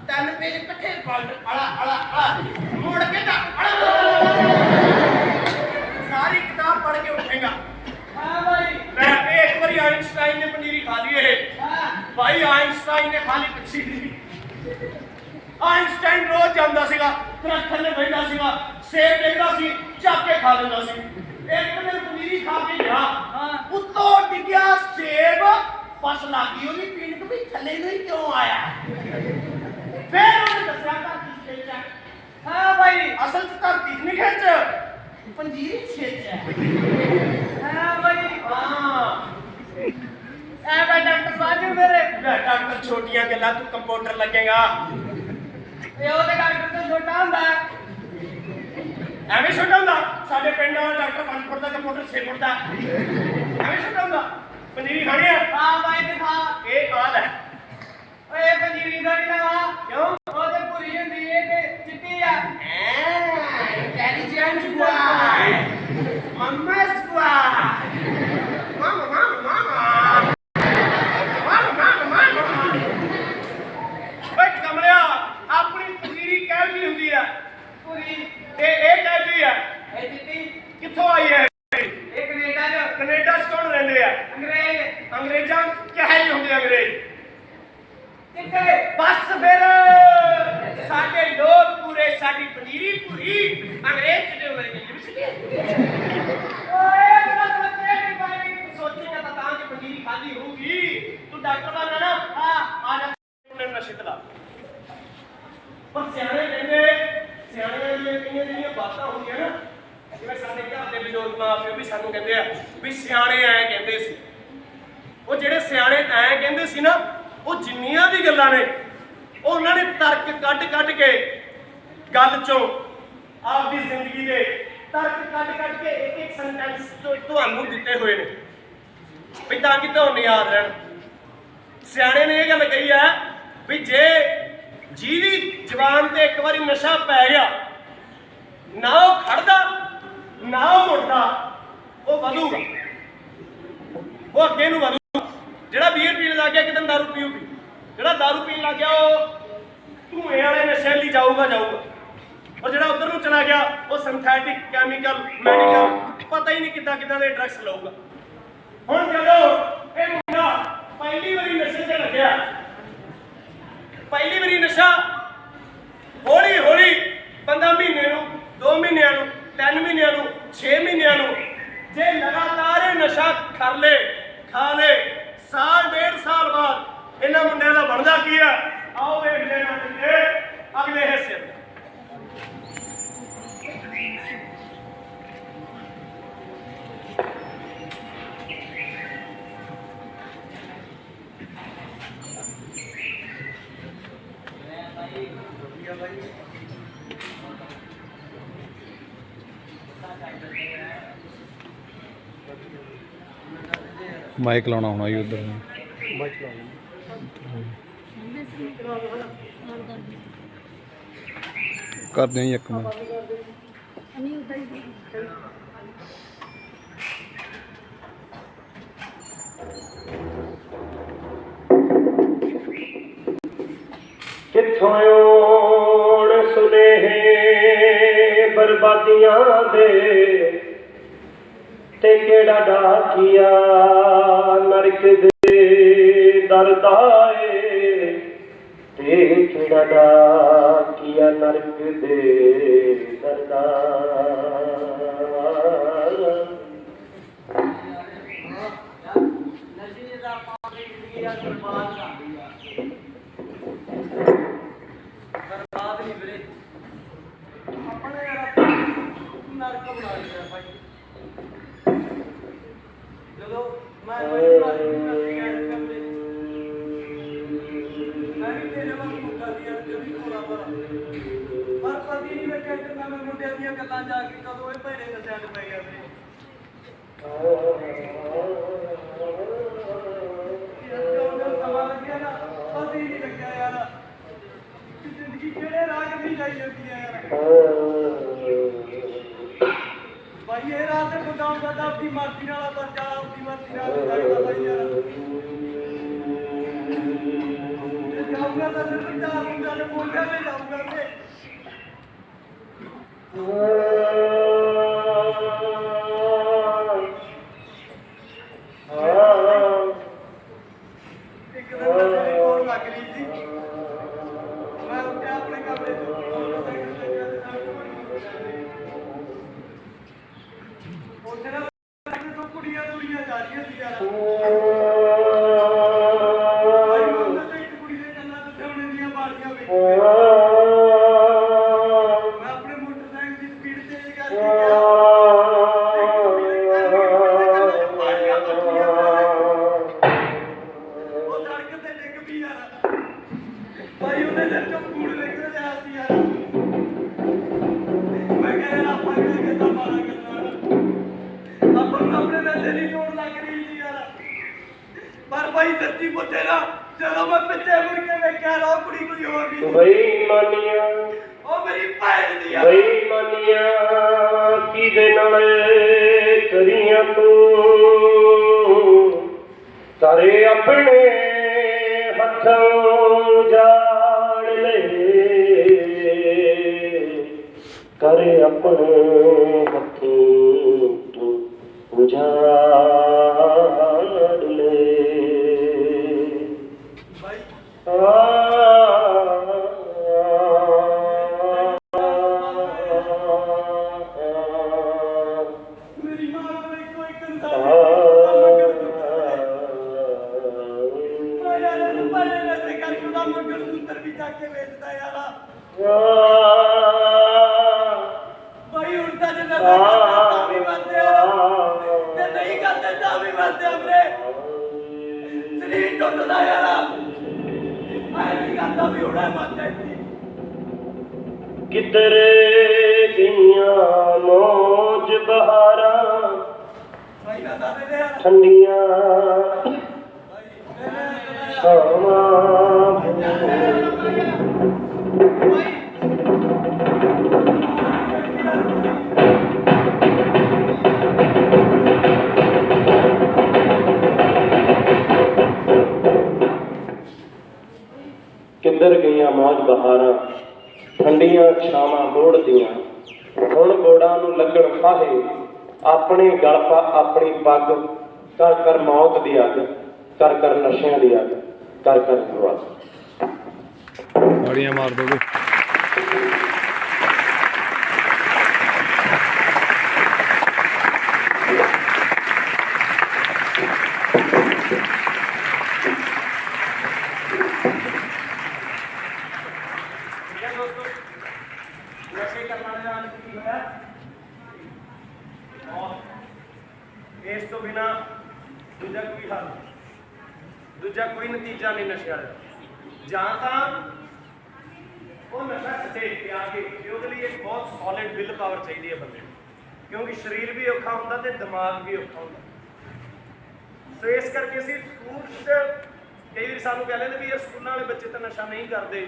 3 ਪੇਜ ਇਕੱਠੇ ਪਲਟ ਆਲਾ, ਮੁੜ ਕੇ ਤਾਂ ਸਾਰੀ ਕਿਤਾਬ ਪੜ੍ਹ ਕੇ ਉੱਠੇਗਾ। ਹਾਂ ਬਾਈ ਮੈਂ ਇੱਕ ਵਾਰੀ ਆਇਨਸਟਾਈਨ ਨੇ ਪਨੀਰੀ ਖਾ ਲਈ। ਇਹ ਹਾਂ ਭਾਈ ਆਇਨਸਟਾਈਨ ਨੇ ਖਾ ਲਈ ਪਨੀਰੀ। ਆਇਨਸਟਾਈਨ ਰੋਜ਼ ਜਾਂਦਾ ਸੀਗਾ, ਦਰਖਤ ਥੱਲੇ ਬੈਠਾ ਸੀਗਾ, ਸੇਬ ਦੇਖਦਾ ਸੀ, ਚੱਕ ਕੇ ਖਾ ਲੈਂਦਾ ਸੀ। ਇੱਕ ਦਿਨ ਪਨੀਰੀ ਖਾ ਕੇ ਗਿਆ, ਉੱਤੋਂ ਡਿੱਗਿਆ ਸੇਬ, ਫਸ ਲੱਗੀ ਉਹਦੀ ਪੀਣ ਵੀ ਥੱਲੇ ਨੂੰ ਹੀ ਕਿਉਂ ਆਇਆ। ਫਿਰ ਉਹਨੇ ਦੱਸਿਆ ਧਰਤੀ ਖਿੱਚ ਹੈ। ਹਾਂ ਬਾਈ ਅਸਲ 'ਚ ਧਰਤੀ ਨਹੀਂ ਖਿੱਚ, ਪੰਜੀਰੀ ਖਿੱਚ ਹੈ। ਹਾਂ ਬਾਈ ਹਾਂ ਐ ਬੈ ਡਾਕਟਰ ਸਾਜੂ ਮੇਰੇ ਲੈ ਡਾਕਟਰ ਛੋਟੀਆਂ ਗੱਲਾਂ, ਤੂੰ ਕੰਪਿਊਟਰ ਲੱਗੇਗਾ। ਇਹ ਉਹਦੇ ਡਾਕਟਰ ਤੋਂ ਛੋਟਾ ਹੁੰਦਾ ਐਵੇਂ ਛੋਟਾ ਹੁੰਦਾ? ਸਾਡੇ ਪਿੰਡ ਵਾਲਾ ਡਾਕਟਰ 5 ਫੁੱਟ ਦਾ, ਕੰਪਿਊਟਰ 6 ਫੁੱਟ ਦਾ। ਐਵੇਂ ਛੋਟਾ ਹੁੰਦਾ? ਪਨੀਰੀ ਖਾਣੀ ਆ? ਹਾਂ ਬਾਈ ਦਿਖਾ ਇਹ ਆ ਲੈ। ਓਏ ਪੰਜੀਰੀ ਦਾ ਨਹੀਂ ਲਵਾ ਕਿਉਂ? ਉਹਦੇ ਭੁਰੀ ਹੁੰਦੀ ਏ ਤੇ ਚਿੱਟੀ ਆ ਇੰਟੈਲੀਜੈਂਟ ਬੁਆਏ, ਮੰਮਾ ਸਕੁਆਡ, ਮਾਮਾ ਓਏ ਕਮਲਿਆ, ਆਪਣੀ ਪਨੀਰੀ ਕਿਹੋ ਜਿਹੀ ਹੁੰਦੀ ਆ? ਭੁਰੀ ਤੇ ਇਹ ਕਿਹੋ ਜਿਹੀ ਆ? ਇਹ ਚਿੱਟੀ ਕਿੱਥੋਂ ਆਈ ਹੈ? ਇਹ ਕੈਨੇਡਾ ਚ ਕੈਨੇਡਾ 'ਚ ਕੌਣ ਰਹਿੰਦੇ ਆ? ਅੰਗਰੇਜ਼ ਅੰਗਰੇਜ਼ਾਂ ਕਿਹੋ ਜਿਹੇ ਹੁੰਦੇ ਅੰਗਰੇਜ਼? ਕਿੱਥੇ ਬਸ ਫਿਰ ਸਾਡੇ ਲੋਕ ਪੂਰੇ, ਸਾਡੀ ਪਨੀਰੀ ਪੂਰੀ, ਅੰਗਰੇਜ਼ ਜਿਹੜੇ ਹੋਏ ਯੂਨੀਵਰਸਿਟੀ। ਓਏ ਬੜਾ ਸੋਚਿਆ ਨਹੀਂ ਬਾਈ ਸੋਚੇਗਾ ਤਾਂ ਕਿ ਪਨੀਰੀ ਖਾਦੀ ਹੋਊਗੀ। ਤੂੰ ਡਾਕਟਰ ਬਣਨਾ ਨਾ, ਆ ਜਾ ਨਸ਼ੇ ਤੇ ਲਾ। ਪਰ ਸਿਆਣੇ ਕਹਿੰਦੇ, ਸਿਆਣਿਆਂ ਦੀਆਂ ਕਈਆਂ ਜਿਹੜੀਆਂ ਬਾਤਾਂ ਹੁੰਦੀਆਂ ਨਾ, ਜਿਵੇਂ ਸਾਡੇ ਘਰ ਦੇ ਬਜ਼ੁਰਗ ਮਾਪਿਓ ਵੀ ਸਾਨੂੰ ਕਹਿੰਦੇ ਆ ਵੀ ਸਿਆਣੇ ਐਂ ਕਹਿੰਦੇ ਸੀ। ਉਹ ਜਿਹੜੇ ਸਿਆਣੇ ਐਂ ਕਹਿੰਦੇ ਸੀ ਨਾ, ਉਹ ਜਿੰਨੀਆਂ ਵੀ ਗੱਲਾਂ ਨੇ ਉਹਨਾਂ ਨੇ ਤਰਕ ਕੱਢ ਕੇ ਗੱਲ ਚੋਂ ਆਪਦੀ ਜ਼ਿੰਦਗੀ ਦੇ ਤਰਕ ਕੱਢ ਕੇ ਇੱਕ ਸੈਂਟੈਂਸ ਤੁਹਾਨੂੰ ਦਿੱਤੇ ਹੋਏ ਨੇ ਵੀ ਤਾਂ ਕਿ ਤੁਹਾਨੂੰ ਯਾਦ ਰਹਿਣ। ਸਿਆਣੇ ਨੇ ਇਹ ਗੱਲ ਕਹੀ ਹੈ ਵੀ ਜੇ ਜਿਹਦੀ ਜ਼ਬਾਨ ਤੇ ਇੱਕ ਵਾਰੀ ਨਸ਼ਾ ਪੈ ਗਿਆ, ਨਾ ਉਹ ਖੜਦਾ ਨਾ ਉਹ ਮੁੜਦਾ, ਉਹ ਵਧੂਗਾ, ਉਹ ਅੱਗੇ ਨੂੰ ਵਧੂ। ਜਿਹੜਾ ਬੀਅਰ ਪੀਣ ਲੱਗ ਗਿਆ ਇੱਕ ਦਿਨ ਦਾਰੂ ਪੀਊਗੀ, ਜਿਹੜਾ ਦਾਰੂ ਪੀਣ ਲੱਗ ਗਿਆ ਉਹ ਧੂਏ ਵਾਲੇ ਨਸ਼ੇ ਲਈ ਜਾਊਗਾ। ਔਰ ਜਿਹੜਾ ਉਧਰ ਨੂੰ ਚਲਾ ਗਿਆ ਉਹ ਸਿੰਥੈਟਿਕ, ਕੈਮੀਕਲ, ਮੈਡੀਕਲ, ਪਤਾ ਹੀ ਨਹੀਂ ਕਿੱਦਾਂ ਦੇ ਡਰੱਗਸ ਲਊਗਾ। ਹੁਣ ਜਦੋਂ ਇਹ ਮੁੰਡਾ ਪਹਿਲੀ ਵਾਰੀ ਨਸ਼ੇ 'ਤੇ ਲੱਗਿਆ, ਪਹਿਲੀ ਵਾਰੀ ਨਸ਼ਾ ਹੌਲੀ ਬੰਦਾ ਮਹੀਨੇ ਨੂੰ, 2 ਮਹੀਨਿਆਂ ਨੂੰ, 3 ਮਹੀਨਿਆਂ ਨੂੰ, 6 ਮਹੀਨਿਆਂ ਨੂੰ ਜੇ ਲਗਾਤਾਰ ਇਹ ਨਸ਼ਾ ਕਰ ਲੇ, ਖਾ ਲੇ, ਸਾਲ 1.5 ਸਾਲ ਬਾਅਦ ਇਹਨਾਂ ਮੁੰਡਿਆਂ ਦਾ ਬਣਦਾ ਕੀ ਆ? ਆਓ ਵੇਖ ਲੈਣਾ ਅਗਲੇ ਹਿੱਸੇ। ਮਾਈਕ ਲਾਉਣਾ ਹੋਣਾ ਜੀ ਉਧਰ ਨੂੰ। ਕਰਦੇ ਹਾਂ ਜੀ ਇੱਕ ਮਿੰਟ। ਕਿੱਥੋਂ ਆਉਣ ਸੁਨੇਹੇ ਬਰਬਾਦੀਆਂ ਦੇ, ਤੇ ਕਿਹੜਾ ਡਾਕੀਆ ਨਰਕ ਦੇ ਦਰਦਾ ਏ, ਤੇ ਕਿਹੜਾ ਡਾਕੀਆ ਨਰਕ ਦੇ ਦਰਦਾ। ਨਸ਼ੇ ਦਾ ਪਾਣੀ ਪੀ ਆ ਬਰਬਾਦ ਕਰਦੀ ਆ, ਬਰਬਾਦ ਨਹੀਂ ਵੀਰੇ। ਪਰ ਪਤੀ ਨਹੀਂ ਵੇਖਿਆ ਤੇ ਮੈਂ ਮੁੰਡਿਆਂ ਦੀਆਂ ਗੱਲਾਂ ਜਾ ਕੇ ਕਦੋਂ ਇਹ ਭੈੜੇ ਨਸ਼ਿਆਂ 'ਚ ਪੈ ਗਿਆ ਸੀ। ਜਦੋਂ ਸਮਾਂ ਲੱਗਿਆ ਨਾ ਪਤੀ ਨਹੀਂ ਲੱਗਿਆ ਯਾਰ ਕਿ ਜ਼ਿੰਦਗੀ ਕਿਹੜੇ ਰਾਹ ਨਹੀਂ ਜਾਈ ਜਾਂਦੀ ਹੈ ਯਾਰ। ਭਾਈ ਇਹ ਰਾਹ ਤੇ ਮੁੰਡਾ ਹੁੰਦਾ ਤਾਂ ਆਪਣੀ ਮਰਜ਼ੀ ਨਾਲ ਬੰਦਾ ਆਪਣੀ ਮਰਜ਼ੀ ਨਾਲ ਨਹੀਂ ਜਾਈਦਾ ਭਾਈ ਯਾਰ। ਜੇ ਜਾਊਗਾ ਤਾਂ ਸਿਰਫ 4 ਮੁੰਡਿਆਂ ਦੇ ਮੁੰਡਿਆਂ ਤੇ ਜਾਊਗਾ ਤੇ ਇੱਕ ਦਿਨ ਮੇਰੀ ਕੋਲ ਲੱਗ ਰਹੀ ਸੀ। ਮੈਂ ਉੱਠਿਆ ਆਪਣੇ ਕਮਰੇ ਤੋਂ ਉੱਥੇ ਨਾ ਤੋਂ ਕੁੜੀਆਂ ਤੁਰੀਆਂ ਜਾ ਰਹੀਆਂ ਸੀ ਯਾਰ। ਭਾਈ ਉਹਨਾਂ ਤੇ ਇੱਕ ਕੁੜੀ ਦੇ ਕੰਨਾਂ ਤੇ ਸੋਨੇ ਦੀਆਂ ਬਾਲੀਆਂ ਵੇਖੀਆਂ। ਮੈਂ ਆਪਣੇ ਮੋਟਰਸਾਈਕਲ ਦੀ ਸਪੀਡ ਤੇਜ਼ ਕਰਕੇ ਗਿਆ। ਉਹ ਸੜਕ ਤੇ ਡਿੱਗ ਪਈ ਯਾਰ। ਭਾਈ ਉਹਦੇ ਸਿਰ ਚੋਂ ਖੂਨ ਨਿਕਲ ਰਿਹਾ ਸੀ ਯਾਰ। ਮੈਂ ਕਿਹਾ ਯਾਰ ਆਪਾਂ ਕਿਹਦਾ ਮਾਰਾ ਕਰਨਾ। ਆਪਾਂ ਨੂੰ ਆਪਣੇ ਨਸ਼ੇ ਦੀ ਲੋੜ ਲੱਗ ਰਹੀ ਸੀ ਯਾਰ। ਪਰ ਭਾਈ ਸੱਚੀ ਪੁੱਛੇ ਨਾ ਜਦੋਂ ਮੈਂ ਪਿੱਛੇ ਮੁੜ ਕੇ ਵੇਖਿਆ ਨਾ ਉਹ ਕੁੜੀ ਕੋਈ ਹੋਰ ਨਹੀਂ ਸੀ। ਬੇਈਮਾਨੀਆਂ ਉਹ ਮੇਰੀ ਭੈਣ ਦੀ ਯਾਰ। ਬੇਈਮਾਨੀਆਂ ਕਿਹਦੇ ਨਾਲ ਕਰੀਆਂ ਤੂੰ ਸਾਰੇ ਆਪਣੇ ਹੱਥੋਂ ਜਾਣ ਲੈ ਕਰੇ ਆਪਣੇ ਹੱਥੋਂ ਤੂੰ ਉਜਾੜ ਲੈ ਭਾਈ ਮੇਰੀ ਮਾਂ ਨੂੰ ਇੱਕੋ ਇੱਕ ਇਨਸਾਨ ਮੈਂ ਯਾਰ ਇਹਨੂੰ ਭਲੇ ਨਸ਼ੇ ਕਰਕੇ ਉਹਦਾ ਮੰਗਲ ਸੂਤਰ ਵੀ ਚੱਕ ਕੇ ਵੇਚਦਾ ਯਾਰ। ਭਾਈ ਹੁਣ ਤਾਂ ਜੇ ਨਸ਼ਾ ਕਰਦੇ ਤਾਂ ਵੀ ਮਰਦੇ ਆ ਤੇ ਨਹੀਂ ਕਰਦੇ ਤਾਂ ਵੀ ਮਰਦੇ ਆ ਵੀਰੇ। ਸਰੀਰ ਟੁੱਟਦਾ ਯਾਰ। ਆਏ ਨਹੀਂ ਕਰਦਾ ਵੀ ਹੁਣੇ ਮਰ ਜਾਂਦੀ। ਕਿੱਧਰ ਗਈਆਂ ਮੌਜ ਬਹਾਰਾਂ ਭਾਈ ਨਾ ਦੇ ਦੇ ਯਾਰ। ਠੰਡੀਆਂ ਭਾਈ ਦੇ ਦੇ ਛਾਵਾਂ ਕਿੱਧਰ ਗਈਆਂ ਮੌਜ ਬਹਾਰਾਂ ਠੰਡੀਆਂ ਛਾਵਾਂ ਮੋੜਦੀਆਂ ਹੁਣ ਗੋੜਾਂ ਨੂੰ ਲੱਗਣ ਫਾਹੇ ਆਪਣੇ ਗਲ ਪਾ ਆਪਣੀ ਪੱਗ ਕਰ ਕਰ ਮੌਤ ਦੀ ਅੱਗ ਕਰ ਕਰ ਨਸ਼ਿਆਂ ਦੀ ਅੱਗ ਕਰ ਕਰ ਗੁਰਵਾਸ ਤਾੜੀਆਂ ਮਾਰ ਦੋ ਬਈ। ਦੋਸਤੋ ਨਸ਼ੇ ਕਰਨ ਵਾਲੇ ਨਾਲ ਕੀ ਹੋਇਆ ਔਰ ਇਸ ਤੋਂ ਬਿਨਾ ਦੂਜਾ ਕੋਈ ਹੱਲ ਦੂਜਾ ਕੋਈ ਨਤੀਜਾ ਨਹੀਂ ਨਸ਼ੇ ਵਾਲੇ ਦਾ। ਜਾਂ ਤਾਂ ਉਹ ਨਸ਼ਾ ਛੱਡੇ ਪਿਆ ਕੇ ਤੇ ਉਹਦੇ ਲਈ ਇੱਕ ਬਹੁਤ ਸੋਲਿਡ ਵਿਲ ਪਾਵਰ ਚਾਹੀਦੀ ਹੈ ਬੰਦੇ ਨੂੰ, ਕਿਉਂਕਿ ਸਰੀਰ ਵੀ ਔਖਾ ਹੁੰਦਾ ਤੇ ਦਿਮਾਗ ਵੀ ਔਖਾ ਹੁੰਦਾ। ਸੋ ਇਸ ਕਰਕੇ ਅਸੀਂ ਸਕੂਲ 'ਚ ਕਈ ਵਾਰ ਸਾਨੂੰ ਕਹਿ ਲੈਂਦੇ ਵੀ ਯਾਰ ਸਕੂਲਾਂ ਵਾਲੇ ਬੱਚੇ ਤਾਂ ਨਸ਼ਾ ਨਹੀਂ ਕਰਦੇ,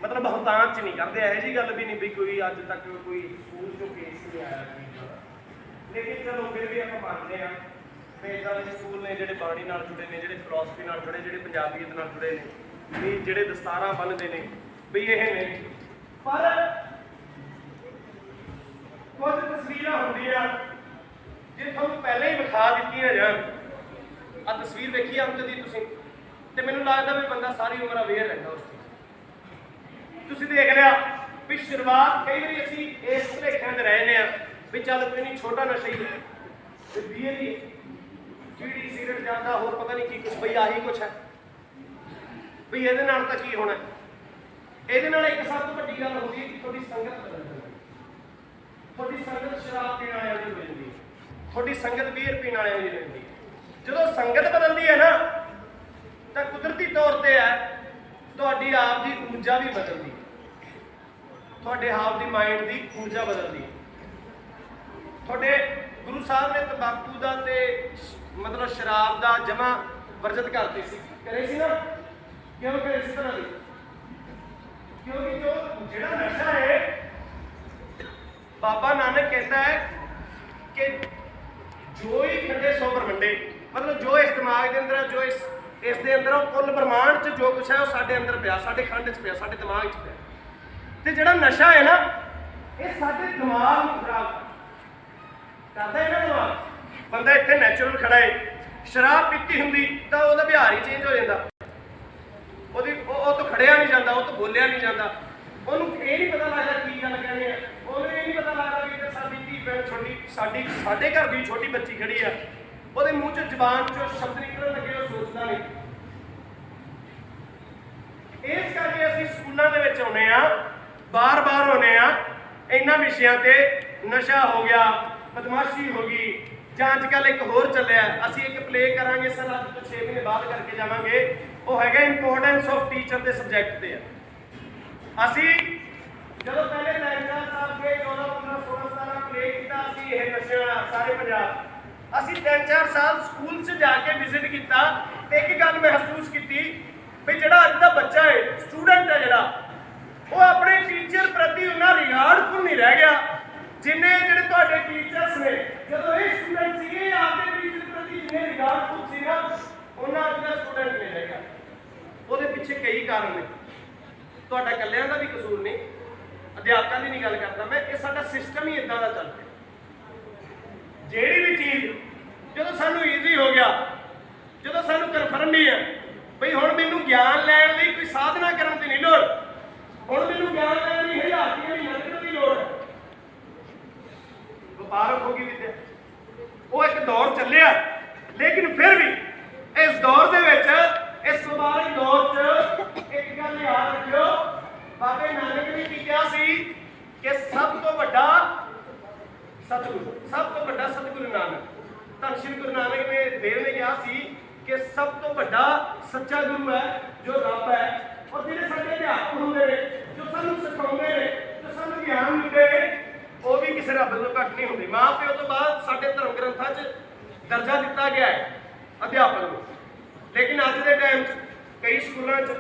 ਮਤਲਬ ਬਹੁਤਾਤ 'ਚ ਨਹੀਂ ਕਰਦੇ। ਇਹੋ ਜਿਹੀ ਗੱਲ ਵੀ ਨਹੀਂ ਵੀ ਕੋਈ ਅੱਜ ਤੱਕ ਕੋਈ ਸਕੂਲ 'ਚੋਂ ਕੇਸ ਨਹੀਂ ਆਇਆ। ਲੇਕਿਨ ਚਲੋ ਫਿਰ ਵੀ ਆਪਾਂ ਮੰਨਦੇ ਹਾਂ ਵੀ ਇੱਦਾਂ ਦੇ ਸਕੂਲ ਨੇ ਜਿਹੜੇ ਬਾਣੀ ਨਾਲ ਜੁੜੇ ਨੇ, ਜਿਹੜੇ ਫਿਲਾਸਫੀ ਨਾਲ ਜੁੜੇ, ਜਿਹੜੇ ਪੰਜਾਬੀਅਤ ਨਾਲ ਜੁੜੇ ਨੇ, ਵੀ ਜਿਹੜੇ ਦਸਤਾਰਾਂ ਬੰਨ੍ਹਦੇ ਨੇ, ਵੀ ਇਹ ਨੇ। ਪਰ ਕੁਝ ਤਸਵੀਰਾਂ ਹੁੰਦੀਆਂ ਜੇ ਤੁਹਾਨੂੰ ਪਹਿਲਾਂ ਹੀ ਵਿਖਾ ਦਿੱਤੀਆਂ ਜਾਣ। ਆ ਤਸਵੀਰ ਵੇਖੀ ਆ ਕਦੀ ਤੁਸੀਂ, ਤੇ ਮੈਨੂੰ ਲੱਗਦਾ ਵੀ ਬੰਦਾ ਸਾਰੀ ਉਮਰ ਅਵੇਅਰ ਰਹਿੰਦਾ ਉਸ ਚੀਜ਼। ਤੁਸੀਂ ਦੇਖ ਲਿਆ ਵੀ ਸ਼ੁਰੂਆਤ ਕਈ ਵਾਰੀ ਅਸੀਂ ਇਸ ਭੁਲੇਖਿਆਂ 'ਚ ਰਹੇ ਨੇ ਆ ਵੀ ਚੱਲ ਕੋਈ ਨਹੀਂ ਛੋਟਾ ਨਸ਼ਾ ਹੀ ਹੈ ਤੇ ਬੀਏ ਦੀ ਜਿਹੜੀ ਸਿਗਰਟ ਜਾਂਦਾ ਹੋਰ ਪਤਾ ਨਹੀਂ ਕੀ ਕੁਛ, ਬਈ ਆਹੀ ਕੁਛ ਹੈ ਵੀ ਇਹਦੇ ਨਾਲ ਤਾਂ ਕੀ ਹੋਣਾ। ਇਹਦੇ ਨਾਲ ਇੱਕ ਸਭ ਤੋਂ ਵੱਡੀ ਗੱਲ ਹੁੰਦੀ ਹੈ ਕਿ ਤੁਹਾਡੀ ਸੰਗਤ ਬਦਲ ਜਾਂਦੀ ਹੈ। ਤੁਹਾਡੀ ਸੰਗਤ ਸ਼ਰਾਬ ਪੀਣ ਵਾਲਿਆਂ ਦੀ ਹੋ ਜਾਂਦੀ ਹੈ, ਤੁਹਾਡੀ ਸੰਗਤ ਬੀਅਰ ਪੀਣ ਵਾਲਿਆਂ ਦੀ ਹੋ ਜਾਂਦੀ ਹੈ। ਜਦੋਂ ਸੰਗਤ ਬਦਲਦੀ ਹੈ ਨਾ ਤਾਂ ਕੁਦਰਤੀ ਤੌਰ ਤੇ ਹੈ ਤੁਹਾਡੀ ਆਪ ਦੀ ਊਰਜਾ ਵੀ ਬਦਲਦੀ, ਤੁਹਾਡੇ ਆਪ ਦੀ ਮਾਈਂਡ ਦੀ ਊਰਜਾ ਬਦਲਦੀ। ਤੁਹਾਡੇ ਗੁਰੂ ਸਾਹਿਬ ਨੇ ਤੰਬਾਕੂ ਦਾ ਤੇ ਮਤਲਬ ਸ਼ਰਾਬ ਦਾ ਜਮਾ ਵਰਜਿਤ ਕਰਤੀ ਸੀ, ਕਰੇ ਸੀ ਨਾ? ਕਿਉਂ ਕਰੇ ਸੀ ਤਰ੍ਹਾਂ ਦੀ? ਕਿਉਂਕਿ ਜੋ ਜਿਹੜਾ ਨਸ਼ਾ ਹੈ, ਬਾਬਾ ਨਾਨਕ ਕਹਿੰਦਾ ਹੈ ਕਿ ਜੋ ਹੀ ਖੰਡੇ ਸੋ ਬ੍ਰਹਮੰਡੇ, ਮਤਲਬ ਜੋ ਇਸ ਦਿਮਾਗ ਦੇ ਅੰਦਰ, ਜੋ ਇਸ ਦੇ ਅੰਦਰ, ਉਹ ਕੁੱਲ ਬ੍ਰਹਮਾਂਡ 'ਚ ਜੋ ਕੁਛ ਹੈ ਉਹ ਸਾਡੇ ਅੰਦਰ ਪਿਆ, ਸਾਡੇ ਖੰਡ 'ਚ ਪਿਆ, ਸਾਡੇ ਦਿਮਾਗ 'ਚ ਪਿਆ। ਤੇ ਜਿਹੜਾ ਨਸ਼ਾ ਹੈ ਨਾ, ਇਹ ਸਾਡੇ ਦਿਮਾਗ ਨੂੰ ਖਰਾਬ ਕਰਦਾ ਹੈ ਨਾ। ਦਿਮਾਗ, ਬੰਦਾ ਇੱਥੇ ਨੈਚੁਰਲ ਖੜਾ ਹੈ, ਸ਼ਰਾਬ ਪੀਤੀ ਹੁੰਦੀ ਤਾਂ ਉਹਦਾ ਵਿਹਾਰ ਹੀ ਚੇਂਜ ਹੋ ਜਾਂਦਾ, ਉਹ ਤੋਂ ਖੜਿਆ ਨਹੀਂ ਜਾਂਦਾ, ਉਹ ਤੋਂ ਬੋਲਿਆ ਨਹੀਂ ਜਾਂਦਾ, ਉਹਨੂੰ ਇਹ ਨਹੀਂ ਪਤਾ ਲੱਗਦਾ ਕੀ ਗੱਲ ਕਹਿੰਦੇ ਆ, ਉਹਨੂੰ ਇਹ ਨਹੀਂ ਪਤਾ ਲੱਗਦਾ ਵੀ ਸਾਡੀ ਧੀ ਭੈਣ ਛੋਟੀ, ਸਾਡੇ ਘਰ ਦੀ ਛੋਟੀ ਬੱਚੀ ਖੜੀ ਆ, ਉਹਦੇ ਮੂੰਹ 'ਚ ਜ਼ਬਾਨ 'ਚੋਂ ਸ਼ਬਦ ਨਿਕਲਣ ਲੱਗੇ, ਉਹ ਸੋਚਦਾ ਨਹੀਂ। ਇਸ ਕਰਕੇ ਅਸੀਂ ਸਕੂਲਾਂ ਦੇ ਵਿੱਚ ਆਉਂਦੇ ਆ, ਬਾਰ-ਬਾਰ ਆਉਂਦੇ ਆ, ਇਹਨਾਂ ਵਿਸ਼ਿਆਂ ਤੇ ਨਸ਼ਾ ਹੋ ਗਿਆ, ਬਦਮਾਸ਼ੀ ਹੋ ਗਈ, ਜਾਂ ਅੱਜ ਕੱਲ੍ਹ ਇੱਕ ਹੋਰ ਚੱਲਿਆ, ਅਸੀਂ ਇੱਕ ਪਲੇ ਕਰਾਂਗੇ ਸਰ, ਅੱਜ ਤੋਂ 6 ਮਹੀਨੇ ਬਾਅਦ ਕਰਕੇ ਜਾਵਾਂਗੇ, ਉਹ ਹੈਗਾ ਇੰਪੋਰਟੈਂਸ ਆਫ ਟੀਚਰ ਦੇ ਸਬਜੈਕਟ ਤੇ ਆ। ਅਸੀਂ ਜਦੋਂ ਪਹਿਲੇ 3-4 ਸਾਲ ਕੇ 14, 15, 16, 17 ਪਲੇ ਕੀਤਾ, ਅਸੀਂ ਇਹ ਨਸ਼ਿਆਂ ਸਾਰੇ ਪੰਜਾਬ, ਅਸੀਂ 3-4 ਸਾਲ ਸਕੂਲ 'ਚ ਜਾ ਕੇ ਵਿਜ਼ਿਟ ਕੀਤਾ ਤੇ ਇੱਕ ਗੱਲ ਮਹਿਸੂਸ ਕੀਤੀ ਵੀ ਜਿਹੜਾ ਅੱਜ ਦਾ ਬੱਚਾ ਹੈ, ਸਟੂਡੈਂਟ ਹੈ ਜਿਹੜਾ, ਉਹ ਆਪਣੇ ਟੀਚਰ ਪ੍ਰਤੀ ਉਹਨਾਂ ਰਿਗਾਰਡਫੁਲ ਨਹੀਂ ਰਹਿ ਗਿਆ ਜਿੰਨੇ ਜਿਹੜੇ ਤੁਹਾਡੇ ਟੀਚਰਸ ਨੇ, ਜਦੋਂ ਇਹ ਸਟੂਡੈਂਟ ਸੀਗੇ ਆਪਣੇ ਟੀਚਰ ਪ੍ਰਤੀ ਜਿੰਨੇ ਰਿਗਾਰਡਫੁਲ ਸੀ ਨਾ, ਉਹਨਾਂ ਅੱਜ ਦਾ ਸਟੂਡੈਂਟ ਨਹੀਂ ਰਹਿ ਗਿਆ। ਉਹਦੇ ਪਿੱਛੇ ਕਈ ਕਾਰਨ ਨੇ, ਤੁਹਾਡਾ ਇਕੱਲਿਆਂ ਦਾ ਵੀ ਕਸੂਰ ਨਹੀਂ, ਅਧਿਆਪਕਾਂ ਦੀ ਨਹੀਂ ਗੱਲ ਕਰਦਾ ਮੈਂ, ਇਹ ਸਾਡਾ ਸਿਸਟਮ ਹੀ ਇਦਾਂ ਦਾ ਚੱਲ ਪਿਆ। ਜਿਹੜੀ ਵੀ ਚੀਜ਼ ਜਦੋਂ ਸਾਨੂੰ ਈਜ਼ੀ ਹੋ ਗਿਆ, ਜਦੋਂ ਸਾਨੂੰ ਕਨਫਰਮ ਨਹੀਂ ਹੈ ਬਈ ਹੁਣ ਮੈਨੂੰ ਗਿਆਨ ਲੈਣ ਲਈ ਕੋਈ ਸਾਧਨਾ ਕਰਨ ਦੀ ਨਹੀਂ ਲੋੜ, ਹੁਣ ਮੈਨੂੰ ਗਿਆਨ ਲੈਣ ਲਈ 1000 ਰੁਪਏ ਦੀ ਮਿਹਨਤ ਦੀ ਲੋੜ ਹੈ, ਵਪਾਰਕ ਹੋ ਗਈ ਵਿਦਿਆ। ਉਹ ਇੱਕ ਦੌਰ ਚੱਲਿਆ, ਲੇਕਿਨ ਫਿਰ ਵੀ ਇਸ ਦੌਰ ਦੇ ਵਿੱਚ, ਇਸ ਵਪਾਰਕ ਦੌਰ 'ਚ ਇੱਕ ਗੱਲ ਯਾਦ ਰੱਖਿਓ, ਬਾਬੇ ਨਾਨਕ ਨੇ ਕੀ ਕਿਹਾ ਸੀ ਕਿ ਸਭ ਤੋਂ ਵੱਡਾ ਸਤਿਗੁਰੂ, ਸਭ ਤੋਂ ਵੱਡਾ ਸਤਿਗੁਰੂ ਨਾਨਕ, ਧੰਨ ਸ਼੍ਰੀ ਗੁਰੂ ਨਾਨਕ ਦੇਵ ਨੇ ਕਿਹਾ ਸੀ ਕਿ ਸਭ ਤੋਂ ਵੱਡਾ ਸੱਚਾ ਗੁਰੂ ਹੈ ਜੋ ਰੱਬ ਹੈ, ਔਰ ਜਿਹੜੇ ਸਾਡੇ ਅਧਿਆਪਕ ਹੁੰਦੇ ਨੇ, ਜੋ ਸਾਨੂੰ ਸਿਖਾਉਂਦੇ ਨੇ, ਜੋ ਸਾਨੂੰ ਗਿਆਨ ਦਿੰਦੇ ਨੇ, ਉਹ ਵੀ ਕਿਸੇ ਰੱਬ ਤੋਂ ਘੱਟ ਨਹੀਂ ਹੁੰਦੇ। ਮਾਂ ਪਿਓ ਤੋਂ ਬਾਅਦ ਸਾਡੇ ਧਰਮ ਗ੍ਰੰਥਾਂ 'ਚ ਦਰਜਾ ਦਿੱਤਾ ਗਿਆ ਹੈ ਅਧਿਆਪਕ ਨੂੰ, ਲੇਕਿਨ ਅੱਜ ਦੇ ਟਾਈਮ 'ਚ ਕਈ ਸਕੂਲਾਂ 'ਚ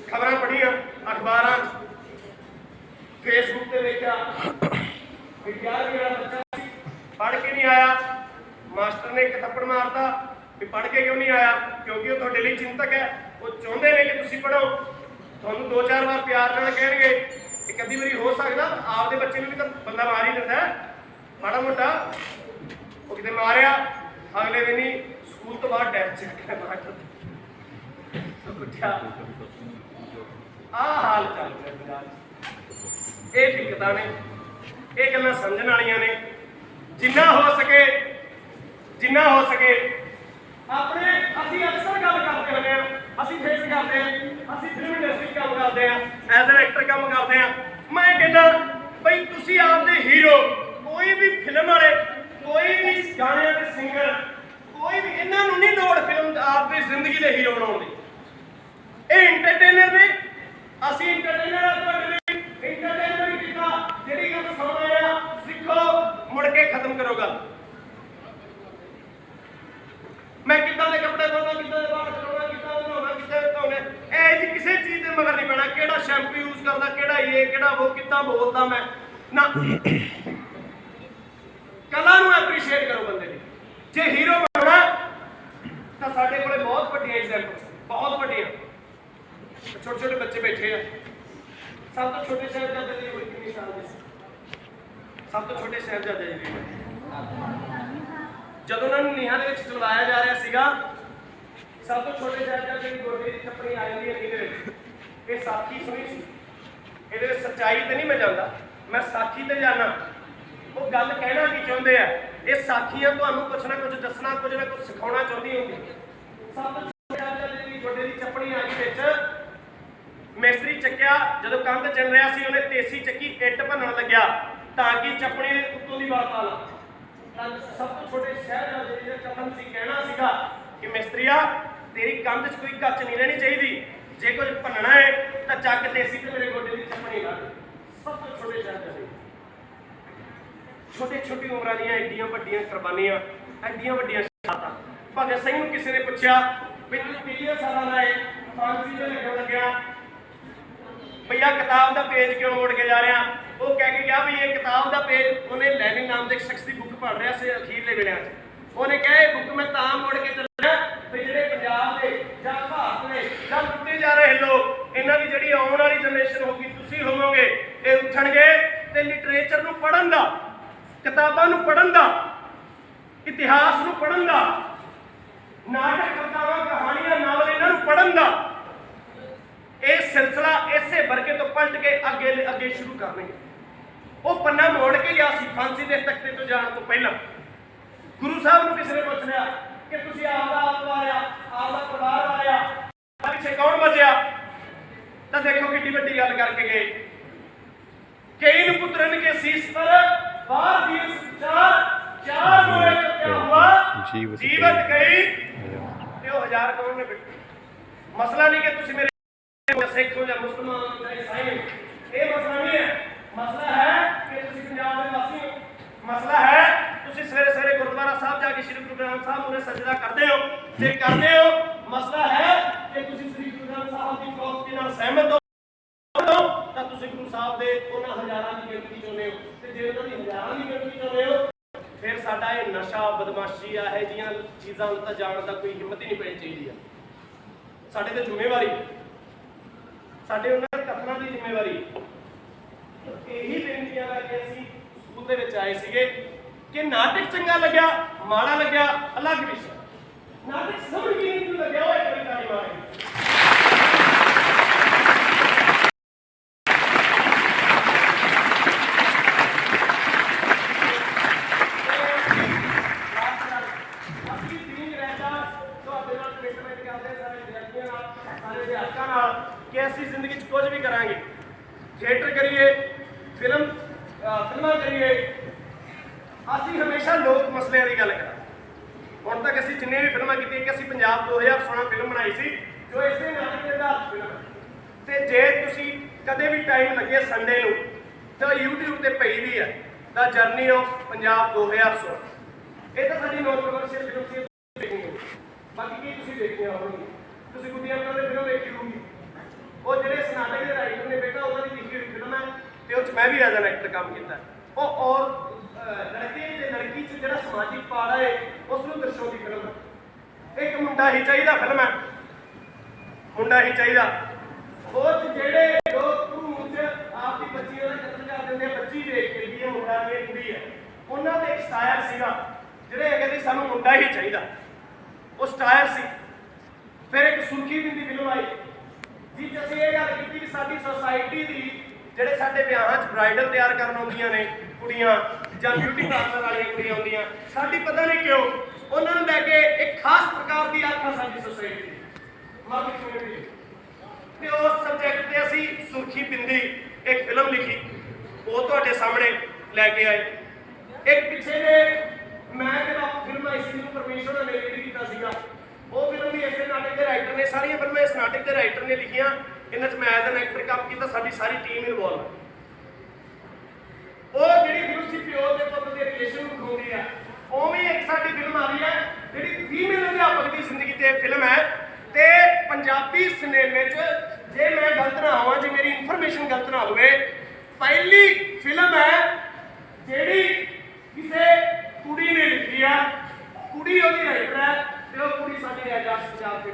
ਖਬਰਾਂ ਪੜ੍ਹੀਆਂ, ਅਖਬਾਰਾਂ 'ਚ, ਫੇਸਬੁੱਕ ਤੇ ਵੇਖਿਆ, ਵਿਦਿਆਰਥੀ ਵਾਲਾ ਬੱਚਾ ਸੀ, ਪੜ੍ਹ ਕੇ ਨਹੀਂ ਆਇਆ, ਮਾਸਟਰ ਨੇ ਇੱਕ ਥੱਪੜ ਮਾਰਤਾ ਵੀ ਪੜ੍ਹ ਕੇ ਕਿਉਂ ਨਹੀਂ ਆਇਆ, ਕਿਉਂਕਿ ਉਹ ਤੁਹਾਡੇ ਲਈ ਚਿੰਤਕ ਹੈ, ਉਹ ਚਾਹੁੰਦੇ ਨੇ ਕਿ ਤੁਸੀਂ ਪੜ੍ਹੋ, ਤੁਹਾਨੂੰ 2-4 ਵਾਰ ਪਿਆਰ ਨਾਲ ਕਹਿਣਗੇ, ਇੱਕ ਅੱਧੀ ਵਾਰੀ ਹੋ ਸਕਦਾ ਆਪਦੇ ਬੱਚੇ ਨੂੰ ਵੀ ਤਾਂ ਬੰਦਾ ਮਾਰ ਹੀ ਦਿੰਦਾ, ਮਾੜਾ ਮੋਟਾ ਉਹ ਕਿਤੇ ਮਾਰਿਆ, ਅਗਲੇ ਦਿਨ ਹੀ ਸਕੂਲ ਤੋਂ ਬਾਅਦ ਡੈਥ ਚੱਕਿਆ ਮਾਸਟਰ ਕੁੱਟਿਆ। ਆਹ ਹਾਲ ਚੱਲ ਰਿਹਾ ਪੰਜਾਬ 'ਚ। ਇਹ ਦਿੱਕਤਾਂ ਨੇ, ਇਹ ਗੱਲਾਂ ਸਮਝਣ ਵਾਲੀਆਂ ਨੇ। ਜਿੰਨਾ ਹੋ ਸਕੇ ਆਪਣੇ, ਅਸੀਂ ਅਕਸਰ ਗੱਲ ਕਰਦੇ ਹੁੰਦੇ ਹਾਂ, ਅਸੀਂ ਫੇਸ ਕਰਦੇ ਹਾਂ, ਅਸੀਂ ਫਿਲਮ ਇੰਡਸਟਰੀ ਕੰਮ ਕਰਦੇ ਹਾਂ, ਐਜ਼ ਐਨ ਐਕਟਰ ਕੰਮ ਕਰਦੇ ਹਾਂ। ਮੈਂ ਕਹਿੰਦਾ ਬਈ ਤੁਸੀਂ ਆਪਦੇ ਹੀਰੋ, ਕੋਈ ਵੀ ਫਿਲਮ ਵਾਲੇ, ਕੋਈ ਵੀ ਗਾਣਿਆਂ ਦੇ ਸਿੰਗਰ, ਕੋਈ ਵੀ, ਇਹਨਾਂ ਨੂੰ ਨਹੀਂ ਲੋੜ ਫਿਲਮ ਆਪਦੀ ਜ਼ਿੰਦਗੀ ਦੇ ਹੀਰੋ ਬਣਾਉਣ ਦੀ। ਇਹ ਇੰਟਰਟੇਨਰ ਨੇ, ਅਸੀਂ ਇੰਟਰਟੇਨਰ ਆ, ਤੁਹਾਡੇ ਲਈ ਇੰਟਰਟੇਨਮੈਂਟ ਕੀਤਾ। ਜਿਹੜੀ ਗੱਲ ਸੁਣਦੇ ਆ ਸਿੱਖੋ, ਮੁੜ ਕੇ ਖਤਮ ਕਰੋ ਗੱਲ। ਮੈਂ ਕਿੱਦਾਂ ਦੇ ਕੱਪੜੇ ਪਾਉਣਾ, ਕਿੱਦਾਂ ਦੇ ਵਾਲ ਕਟਾਉਣਾ, ਕਿੱਦਾਂ ਬਣਾਉਣਾ, ਕਿੱਦਾਂ ਧੋਣਾ, ਇਹ ਜੀ ਕਿਸੇ ਚੀਜ਼ ਦੇ ਮਗਰ ਨਹੀਂ ਪੈਣਾ, ਕਿਹੜਾ ਸ਼ੈਂਪੂ ਯੂਜ਼ ਕਰਦਾ, ਕਿਹੜਾ ਇਹ, ਕਿਹੜਾ ਉਹ, ਕਿੱਦਾਂ ਬੋਲਦਾ ਮੈਂ ਨਾ। ਕਲਾ ਨੂੰ ਐਪਰੀਸ਼ੀਏਟ ਕਰੋ ਬੰਦੇ ਦੀ। ਜੇ ਹੀਰੋ ਬਣਨਾ ਤਾਂ ਸਾਡੇ ਕੋਲੇ ਬਹੁਤ ਵੱਡੀਆਂ ਐਗਜ਼ਾਮਪਲਸ, ਬਹੁਤ ਵੱਡੀਆਂ। ਛੋਟੇ ਛੋਟੇ ਬੱਚੇ ਬੈਠੇ ਆ, ਸਭ ਤੋਂ ਛੋਟੇ ਸਾਹਿਬਜ਼ਾਦੇ ਦੀ ਉਮਰ ਕਿੰਨੀ ਸਾਲ ਦੀ ਸੀ? ਸਭ ਤੋਂ ਛੋਟੇ ਸਾਹਿਬਜ਼ਾਦੇ ਦੀ ਉਮਰ, ਜਦੋਂ ਉਹਨਾਂ ਨੂੰ ਨੀਹਾਂ ਦੇ ਵਿੱਚ ਚਲਵਾਇਆ ਜਾ ਰਿਹਾ ਸੀਗਾ, ਸਭ ਤੋਂ ਛੋਟੇ ਸਾਹਿਬਜ਼ਾਦੇ ਦੀ ਗੋਡੇ ਦੀ ਥੱਪੜੀ ਆ ਜਾਂਦੀ ਹੈ ਨੀਂਹ ਦੇ ਵਿੱਚ। ਇਹ ਸਾਖੀ ਸੁਣੀ ਸੀ, ਇਹਦੇ ਵਿੱਚ ਸੱਚਾਈ ਤੇ ਨਹੀਂ ਮੈਂ ਜਾਂਦਾ, ਮੈਂ ਸਾਖੀ ਤੇ ਜਾਣਾ। ਉਹ ਗੱਲ ਕਹਿਣਾ ਕੀ ਚਾਹੁੰਦੇ ਆ, ਇਹ ਸਾਖੀਆਂ ਤੁਹਾਨੂੰ ਕੁਛ ਨਾ ਕੁਝ ਦੱਸਣਾ, ਕੁਝ ਨਾ ਕੁਝ ਸਿਖਾਉਣਾ ਚਾਹੁੰਦੀ ਹੁੰਦੀ। ਸਭ ਤੋਂ ਛੋਟੇ ਸਾਹਿਬਜ਼ਾਦੇ ਦੀ ਗੋਡੇ ਦੀ ਥੱਪੜੀ ਆ ਗਈ ਵਿੱਚ, ਮਿਸਤਰੀ ਚੱਕਿਆ, ਜਦੋਂ ਕੰਧ ਚੱਲ ਰਿਹਾ ਸੀ ਉਹਨੇ ਤੇਸੀ ਚੱਕੀ, ਇੱਟ ਭੰਨਣ ਲੱਗਿਆ ਤਾਂ ਕਿ ਚੱਪਣੀ ਦੇ ਉੱਤੋਂ ਦੀ ਵਾਰ ਪਾ ਲਾ। ਤਾਂ ਸਭ ਤੋਂ ਛੋਟੇ ਸਾਹਿਬਜ਼ਾਦੇ ਦਾ ਕਥਨ ਸੀ, ਕਹਿਣਾ ਸੀਗਾ ਕਿ ਮਿਸਤਰੀਆ ਤੇਰੀ ਕੰਧ 'ਚ ਕੋਈ ਕੱਚ ਨਹੀਂ ਰਹਿਣੀ ਚਾਹੀਦੀ, ਜੇ ਕੁਝ ਭੰਨਣਾ ਹੈ ਤਾਂ ਚੱਕ ਦੇਸੀ ਤੇ ਮੇਰੇ ਗੋਡੇ ਦੀ ਚੱਪਣੀ ਲਾ ਦੇ। ਸਭ ਤੋਂ ਛੋਟੇ ਸਾਹਿਬਜ਼ਾਦੇ, ਛੋਟੀ ਛੋਟੀ ਉਮਰਾਂ ਦੀਆਂ ਐਡੀਆਂ ਵੱਡੀਆਂ ਕੁਰਬਾਨੀਆਂ, ਐਡੀਆਂ ਵੱਡੀਆਂ ਸ਼ਹਾਦਤਾਂ। ਭਗਤ ਸਿੰਘ ਨੂੰ ਕਿਸੇ ਨੇ ਪੁੱਛਿਆ ਵੀ ਤੂੰ ਕਿੰਨੇ ਸਾਲਾਂ ਦਾ ਹੈ, ਫਾਂਸੀ ਤੇ ਲੱਗਣ ਲੱਗਿਆ, ਭਈਆ ਕਿਤਾਬ ਦਾ ਪੇਜ ਕਿਉਂ ਮੋੜ ਕੇ ਜਾ ਰਿਹਾ? ਉਹ ਕਹਿ ਕੇ ਗਿਆ ਵੀ ਇਹ ਕਿਤਾਬ ਦਾ ਪੇਜ, ਉਹਨੇ ਲੈਨਿਨ ਨਾਮ ਦੇ ਇੱਕ ਸ਼ਖਸ ਦੀ ਬੁੱਕ ਪੜ੍ਹ ਰਿਹਾ ਸੀ ਅਖੀਰਲੇ ਵੇਲਿਆਂ 'ਚ। ਉਹਨੇ ਕਿਹਾ ਇਹ ਬੁੱਕ ਮੈਂ ਤਾਂ ਮੋੜ ਕੇ ਚੱਲਿਆ ਵੀ ਜਿਹੜੇ ਪੰਜਾਬ ਦੇ ਜਾਂ ਭਾਰਤ ਦੇ ਜਾਂ ਲੁੱਟੇ ਜਾ ਰਹੇ ਲੋਕ, ਇਹਨਾਂ ਦੀ ਜਿਹੜੀ ਆਉਣ ਵਾਲੀ ਜਨਰੇਸ਼ਨ ਹੋਗੀ, ਤੁਸੀਂ ਹੋਵੋਗੇ, ਇਹ ਉੱਠਣਗੇ ਤੇ ਲਿਟਰੇਚਰ ਨੂੰ ਪੜ੍ਹਨ ਦਾ, ਕਿਤਾਬਾਂ ਨੂੰ ਪੜ੍ਹਨ ਦਾ, ਇਤਿਹਾਸ ਨੂੰ ਪੜ੍ਹਨ ਦਾ, ਨਾਟਕ, ਕਵਿਤਾਵਾਂ, ਕਹਾਣੀਆਂ, ਨਾਵਲ ਇਹਨਾਂ ਨੂੰ ਪੜ੍ਹਨ ਦਾ ਇਹ ਸਿਲਸਿਲਾ ਇਸੇ ਵਰਗੇ ਤੋਂ ਪਲਟ ਕੇ ਅੱਗੇ ਸ਼ੁਰੂ ਕਰਨਗੇ। ਉਹ ਪੰਨਾ ਮੋੜ ਕੇ ਗਿਆ ਸੀ ਫਾਂਸੀ ਦੇ ਤਖਤੇ ਤੋਂ ਜਾਣ ਤੋਂ ਪਹਿਲਾਂ। ਗੁਰੂ ਸਾਹਿਬ ਨੂੰ ਕਿਸੇ ਨੇ ਪੁੱਛ ਲਿਆ ਕਿ ਤੁਸੀਂ ਆਪ ਵਾਰਿਆ, ਆਪਦਾ ਪਰਿਵਾਰ ਵਾਰਿਆ, ਪਿੱਛੇ ਕੌਣ ਬਚਿਆ? ਤਾਂ ਦੇਖੋ ਕਿੰਨੀ ਵੱਡੀ ਗੱਲ ਕਰਕੇ ਗਏ। ਕਈ ਪੁੱਤਰਨ ਕੇ ਸੀਸ ਪਰ ਬਾਹਰ ਦੀ ਚਾਰ ਮੋਏ ਕੱਟਿਆ ਹੁਆ ਜੀਵਤ ਗਈ ਤੇ ਉਹ 1000 ਕੌਣ ਨੇ ਬਿੱਟੇ। ਮਸਲਾ ਨਹੀਂ ਕਿ ਤੁਸੀਂ ਮੇਰੇ ਸਿੱਖ ਹੋ ਜਾਂ ਮੁਸਲਮਾਨ ਹੋ ਜਾਂ ਈਸਾਈ ਹੋ, ਇਹ ਮਸਲਾ ਨਹੀਂ ਹੈ। ਮਸਲਾ ਹੈ ਕਿ ਤੁਸੀਂ ਪੰਜਾਬ ਦੇ ਵਾਸੀ ਹੋ। ਮਸਲਾ ਹੈ ਤੁਸੀਂ ਸਵੇਰੇ ਸਵੇਰੇ ਗੁਰਦੁਆਰਾ ਸਾਹਿਬ ਜਾ ਕੇ ਸ਼੍ਰੀ ਗੁਰੂ ਗ੍ਰੰਥ ਸਾਹਿਬ ਨੂੰ ਸਜਦਾ ਕਰਦੇ ਹੋ। ਜੇ ਕਰਦੇ ਹੋ, ਮਸਲਾ ਹੈ ਕਿ ਤੁਸੀਂ ਸ਼੍ਰੀ ਗੁਰੂ ਗ੍ਰੰਥ ਸਾਹਿਬ ਦੀ ਪ੍ਰੋਪਰਟੀ ਨਾਲ ਸਹਿਮਤ ਹੋ ਤਾਂ ਤੁਸੀਂ ਗੁਰੂ ਸਾਹਿਬ ਦੇ ਉਹਨਾਂ ਹਜ਼ਾਰਾਂ ਦੀ ਗਿਣਤੀ ਚਾਹੁੰਦੇ ਹੋ। ਤੇ ਜੇ ਉਹਨਾਂ ਦੀ ਹਜ਼ਾਰਾਂ ਦੀ ਗਿਣਤੀ ਚਾਹੁੰਦੇ ਹੋ, ਫਿਰ ਸਾਡਾ ਇਹ ਨਸ਼ਾ, ਬਦਮਾਸ਼ੀ, ਇਹੋ ਜਿਹੀਆਂ ਚੀਜ਼ਾਂ ਵੱਲ ਤਾਂ ਜਾਣ ਦਾ ਕੋਈ ਹਿੰਮਤ ਹੀ ਨਹੀਂ ਪੈਣੀ ਚਾਹੀਦੀ ਆ। ਸਾਡੇ ਤੇ ਜ਼ਿੰਮੇਵਾਰੀ, ਸਾਡੇ ਉਹਨਾਂ ਦੇ ਕਥਨਾਂ ਦੀ ਜ਼ਿੰਮੇਵਾਰੀ। ਇਹੀ ਬੇਨਤੀਆਂ ਕਰਕੇ ਅਸੀਂ ਸਕੂਲ ਦੇ ਵਿੱਚ ਆਏ ਸੀਗੇ ਕਿ ਨਾਟਕ ਚੰਗਾ ਲੱਗਿਆ, ਮਾੜਾ ਲੱਗਿਆ, ਅਲੱਗ ਵਿਸ਼ਾ। ਨਾਟਕ ਸਮਝ ਵੀ ਨਹੀਂ ਲੱਗਿਆ, ਉਹ ਇੱਕ ਵਾਰੀ ਤਾੜੀ ਮਾਰੇ। ਅਸੀਂ ਦਿਨ ਰਹਿਤਾ ਤੁਹਾਡੇ ਨਾਲ ਕਮਿਟਮੈਂਟ ਕਰਦੇ ਸਾਰੇ ਵਿਦਿਆਰਥੀਆਂ ਨਾਲ, ਸਾਰੇ ਅਧਿਆਪਕਾਂ ਨਾਲ ਕਿ ਅਸੀਂ ਜ਼ਿੰਦਗੀ 'ਚ ਕੁਝ ਵੀ ਕਰਾਂਗੇ। ਥੀਏਟਰ ਕਰੀਏ, ਫਿਲਮਾਂ ਕਰੀਏ, ਅਸੀਂ ਹਮੇਸ਼ਾ ਲੋਕ ਮਸਲਿਆਂ ਦੀ ਗੱਲ ਕਰਾਂਗੇ। ਹੁਣ ਤੱਕ ਅਸੀਂ ਜਿੰਨੇ ਵੀ ਫਿਲਮਾਂ ਕੀਤੀਆਂ ਕਿ ਅਸੀਂ ਪੰਜਾਬ 2016 ਫਿਲਮ ਬਣਾਈ ਸੀ ਜੋ ਇਸੇ ਨਾਟਕ ਦੇ ਆਧਾਰ ਫਿਲਮ ਹੈ। ਤੇ ਜੇ ਤੁਸੀਂ ਕਦੇ ਵੀ ਟਾਈਮ ਲੱਗੇ ਸੰਡੇ ਨੂੰ ਤਾਂ YouTube ਤੇ ਪਈ ਵੀ ਹੈ ਦਾ ਜਰਨੀ ਆਫ ਪੰਜਾਬ 2016। ਇਹ ਤਾਂ ਸਾਡੀ ਨੋਨ ਕਮਰਸ਼ੀਅਲ ਫਿਲਮ ਸੀ, ਬਾਕੀ ਕੀ ਤੁਸੀਂ ਦੇਖੀਆਂ ਹੋਣਗੀਆਂ। ਤੁਸੀਂ ਗੁੱਡੀਆਂ ਦੇ ਫਿਲਮ ਦੇਖੀ ਹੋਊਗੀ। ਉਹ ਜਿਹੜੇ ਇਸ ਨਾਟਕ ਦੇ ਰਾਈਟਰ ਨੇ ਬੇਟਾ, ਉਹਨਾਂ ਦੀ ਲਿਖੀ ਹੋਈ ਫਿਲਮ ਹੈ ਤੇ ਉਹ 'ਚ ਮੈਂ ਵੀ ਐਜ਼ ਐਨ ਐਕਟਰ ਕੰਮ ਕੀਤਾ। ਉਹ ਔਰ ਲੜਕੇ ਤੇ ਲੜਕੀ 'ਚ ਜਿਹੜਾ ਸਮਾਜਿਕ ਪਾੜਾ ਹੈ ਉਸ ਨੂੰ ਦਰਸਾਉਂਦੀ ਫਿਲਮ ਹੈ। ਇੱਕ ਮੁੰਡਾ ਹੀ ਚਾਹੀਦਾ ਫਿਲਮ ਹੈ, ਮੁੰਡਾ ਹੀ ਚਾਹੀਦਾ। ਉਹ 'ਚ ਜਿਹੜੇ ਲੋਕ ਧੂਮ 'ਚ ਆਪ ਦੀ ਬੱਚੀਆਂ ਦਾ ਕਤਲ ਕਰ ਦਿੰਦੇ ਆ, ਬੱਚੀ ਦੇਖ ਕੇ ਵੀ ਇਹ ਮੁੰਡਾ ਨਹੀਂ, ਇਹ ਕੁੜੀ ਹੈ। ਉਹਨਾਂ ਦੇ ਇੱਕ ਸਟਾਇਰ ਸੀਗਾ ਜਿਹੜੇ ਕਹਿੰਦੇ ਸਾਨੂੰ ਮੁੰਡਾ ਹੀ ਚਾਹੀਦਾ, ਉਹ ਸਟਾਇਰ ਸੀ। ਫਿਰ ਇੱਕ ਸੁਰਖੀ ਬਿੰਦੀ ਫਿਲਮ ਆਈ ਜਿਸ 'ਚ ਅਸੀਂ ਇਹ ਗੱਲ ਕੀਤੀ ਕਿ ਸਾਡੀ ਸੋਸਾਇਟੀ ਦੀ ਜਿਹੜੇ ਸਾਡੇ ਵਿਆਹਾਂ 'ਚ ਬ੍ਰਾਈਡਲ ਤਿਆਰ ਕਰਨ ਆਉਂਦੀਆਂ ਨੇ ਕੁੜੀਆਂ ਜਾਂ ਬਿਊਟੀ ਪਾਰਲਰ ਵਾਲੀਆਂ ਕੁੜੀਆਂ ਆਉਂਦੀਆਂ, ਸਾਡੀ ਪਤਾ ਨਹੀਂ ਕਿਉਂ ਉਹਨਾਂ ਨੂੰ ਲੈ ਕੇ ਇੱਕ ਖਾਸ ਪ੍ਰਕਾਰ ਦੀ ਆਖਾ ਸਾਡੀ ਸੋਸਾਇਟੀ ਦੀ ਮਰਦ ਕਮਿਊਨਿਟੀ। ਤੇ ਉਸ ਸਬਜੈਕਟ ਤੇ ਅਸੀਂ ਸੁਰਖੀ ਬਿੰਦੀ ਇੱਕ ਫਿਲਮ ਲਿਖੀ, ਉਹ ਤੁਹਾਡੇ ਸਾਹਮਣੇ ਲੈ ਕੇ ਆਏ। ਇੱਕ ਪਿੱਛੇ ਨੇ ਮੈਂ ਜਦੋਂ ਫਿਲਮ ਆਈ ਸੀ ਨੂੰ ਪਰਮੇਸ਼ਵਰ ਨੇ ਲੀਡ ਕੀਤਾ ਸੀਗਾ, ਉਹ ਫਿਲਮ ਵੀ ਇਸੇ ਨਾਟਕ ਦੇ ਰਾਈਟਰ ਨੇ, ਸਾਰੀਆਂ ਫਿਲਮਾਂ ਇਸ ਨਾਟਕ ਦੇ ਰਾਈਟਰ ਨੇ ਲਿਖੀਆਂ। ਇਹਨਾਂ 'ਚ ਮੈਂ ਐਜ਼ ਐਨ ਐਕਟਰ ਕੰਮ ਕੀਤਾ, ਸਾਡੀ ਸਾਰੀ ਟੀਮ ਇਨਵੋਲਵ ਹੈ। ਉਹ ਜਿਹੜੀ ਫਿਲਮ ਸੀ ਪਿਓ ਦੇ ਪੁੱਤ ਦੇ ਰਿਲੇਸ਼ਨ ਨੂੰ ਦਿਖਾਉਂਦੀ ਆ, ਉਵੇਂ ਇੱਕ ਸਾਡੀ ਫਿਲਮ ਆ ਰਹੀ ਹੈ ਜਿਹੜੀ ਫੀਮੇਲ ਅਧਿਆਪਕ ਦੀ ਜ਼ਿੰਦਗੀ ਤੇ ਫਿਲਮ ਹੈ। ਤੇ ਪੰਜਾਬੀ ਸਿਨੇਮੇ 'ਚ ਜੇ ਮੈਂ ਗਲਤ ਨਾ ਹੋਵਾਂ, ਜੇ ਮੇਰੀ ਇਨਫੋਰਮੇਸ਼ਨ ਗਲਤ ਨਾ ਹੋਵੇ, ਪਹਿਲੀ ਫਿਲਮ ਹੈ ਜਿਹੜੀ ਕਿਸੇ ਕੁੜੀ ਨੇ ਲਿਖੀ ਆ। ਕੁੜੀ ਉਹਦੀ ਰਾਈਟਰ ਹੈ ਤੇ ਉਹ ਕੁੜੀ ਸਾਡੀ ਆਜ਼ਾਦ ਪੰਜਾਬ ਦੇ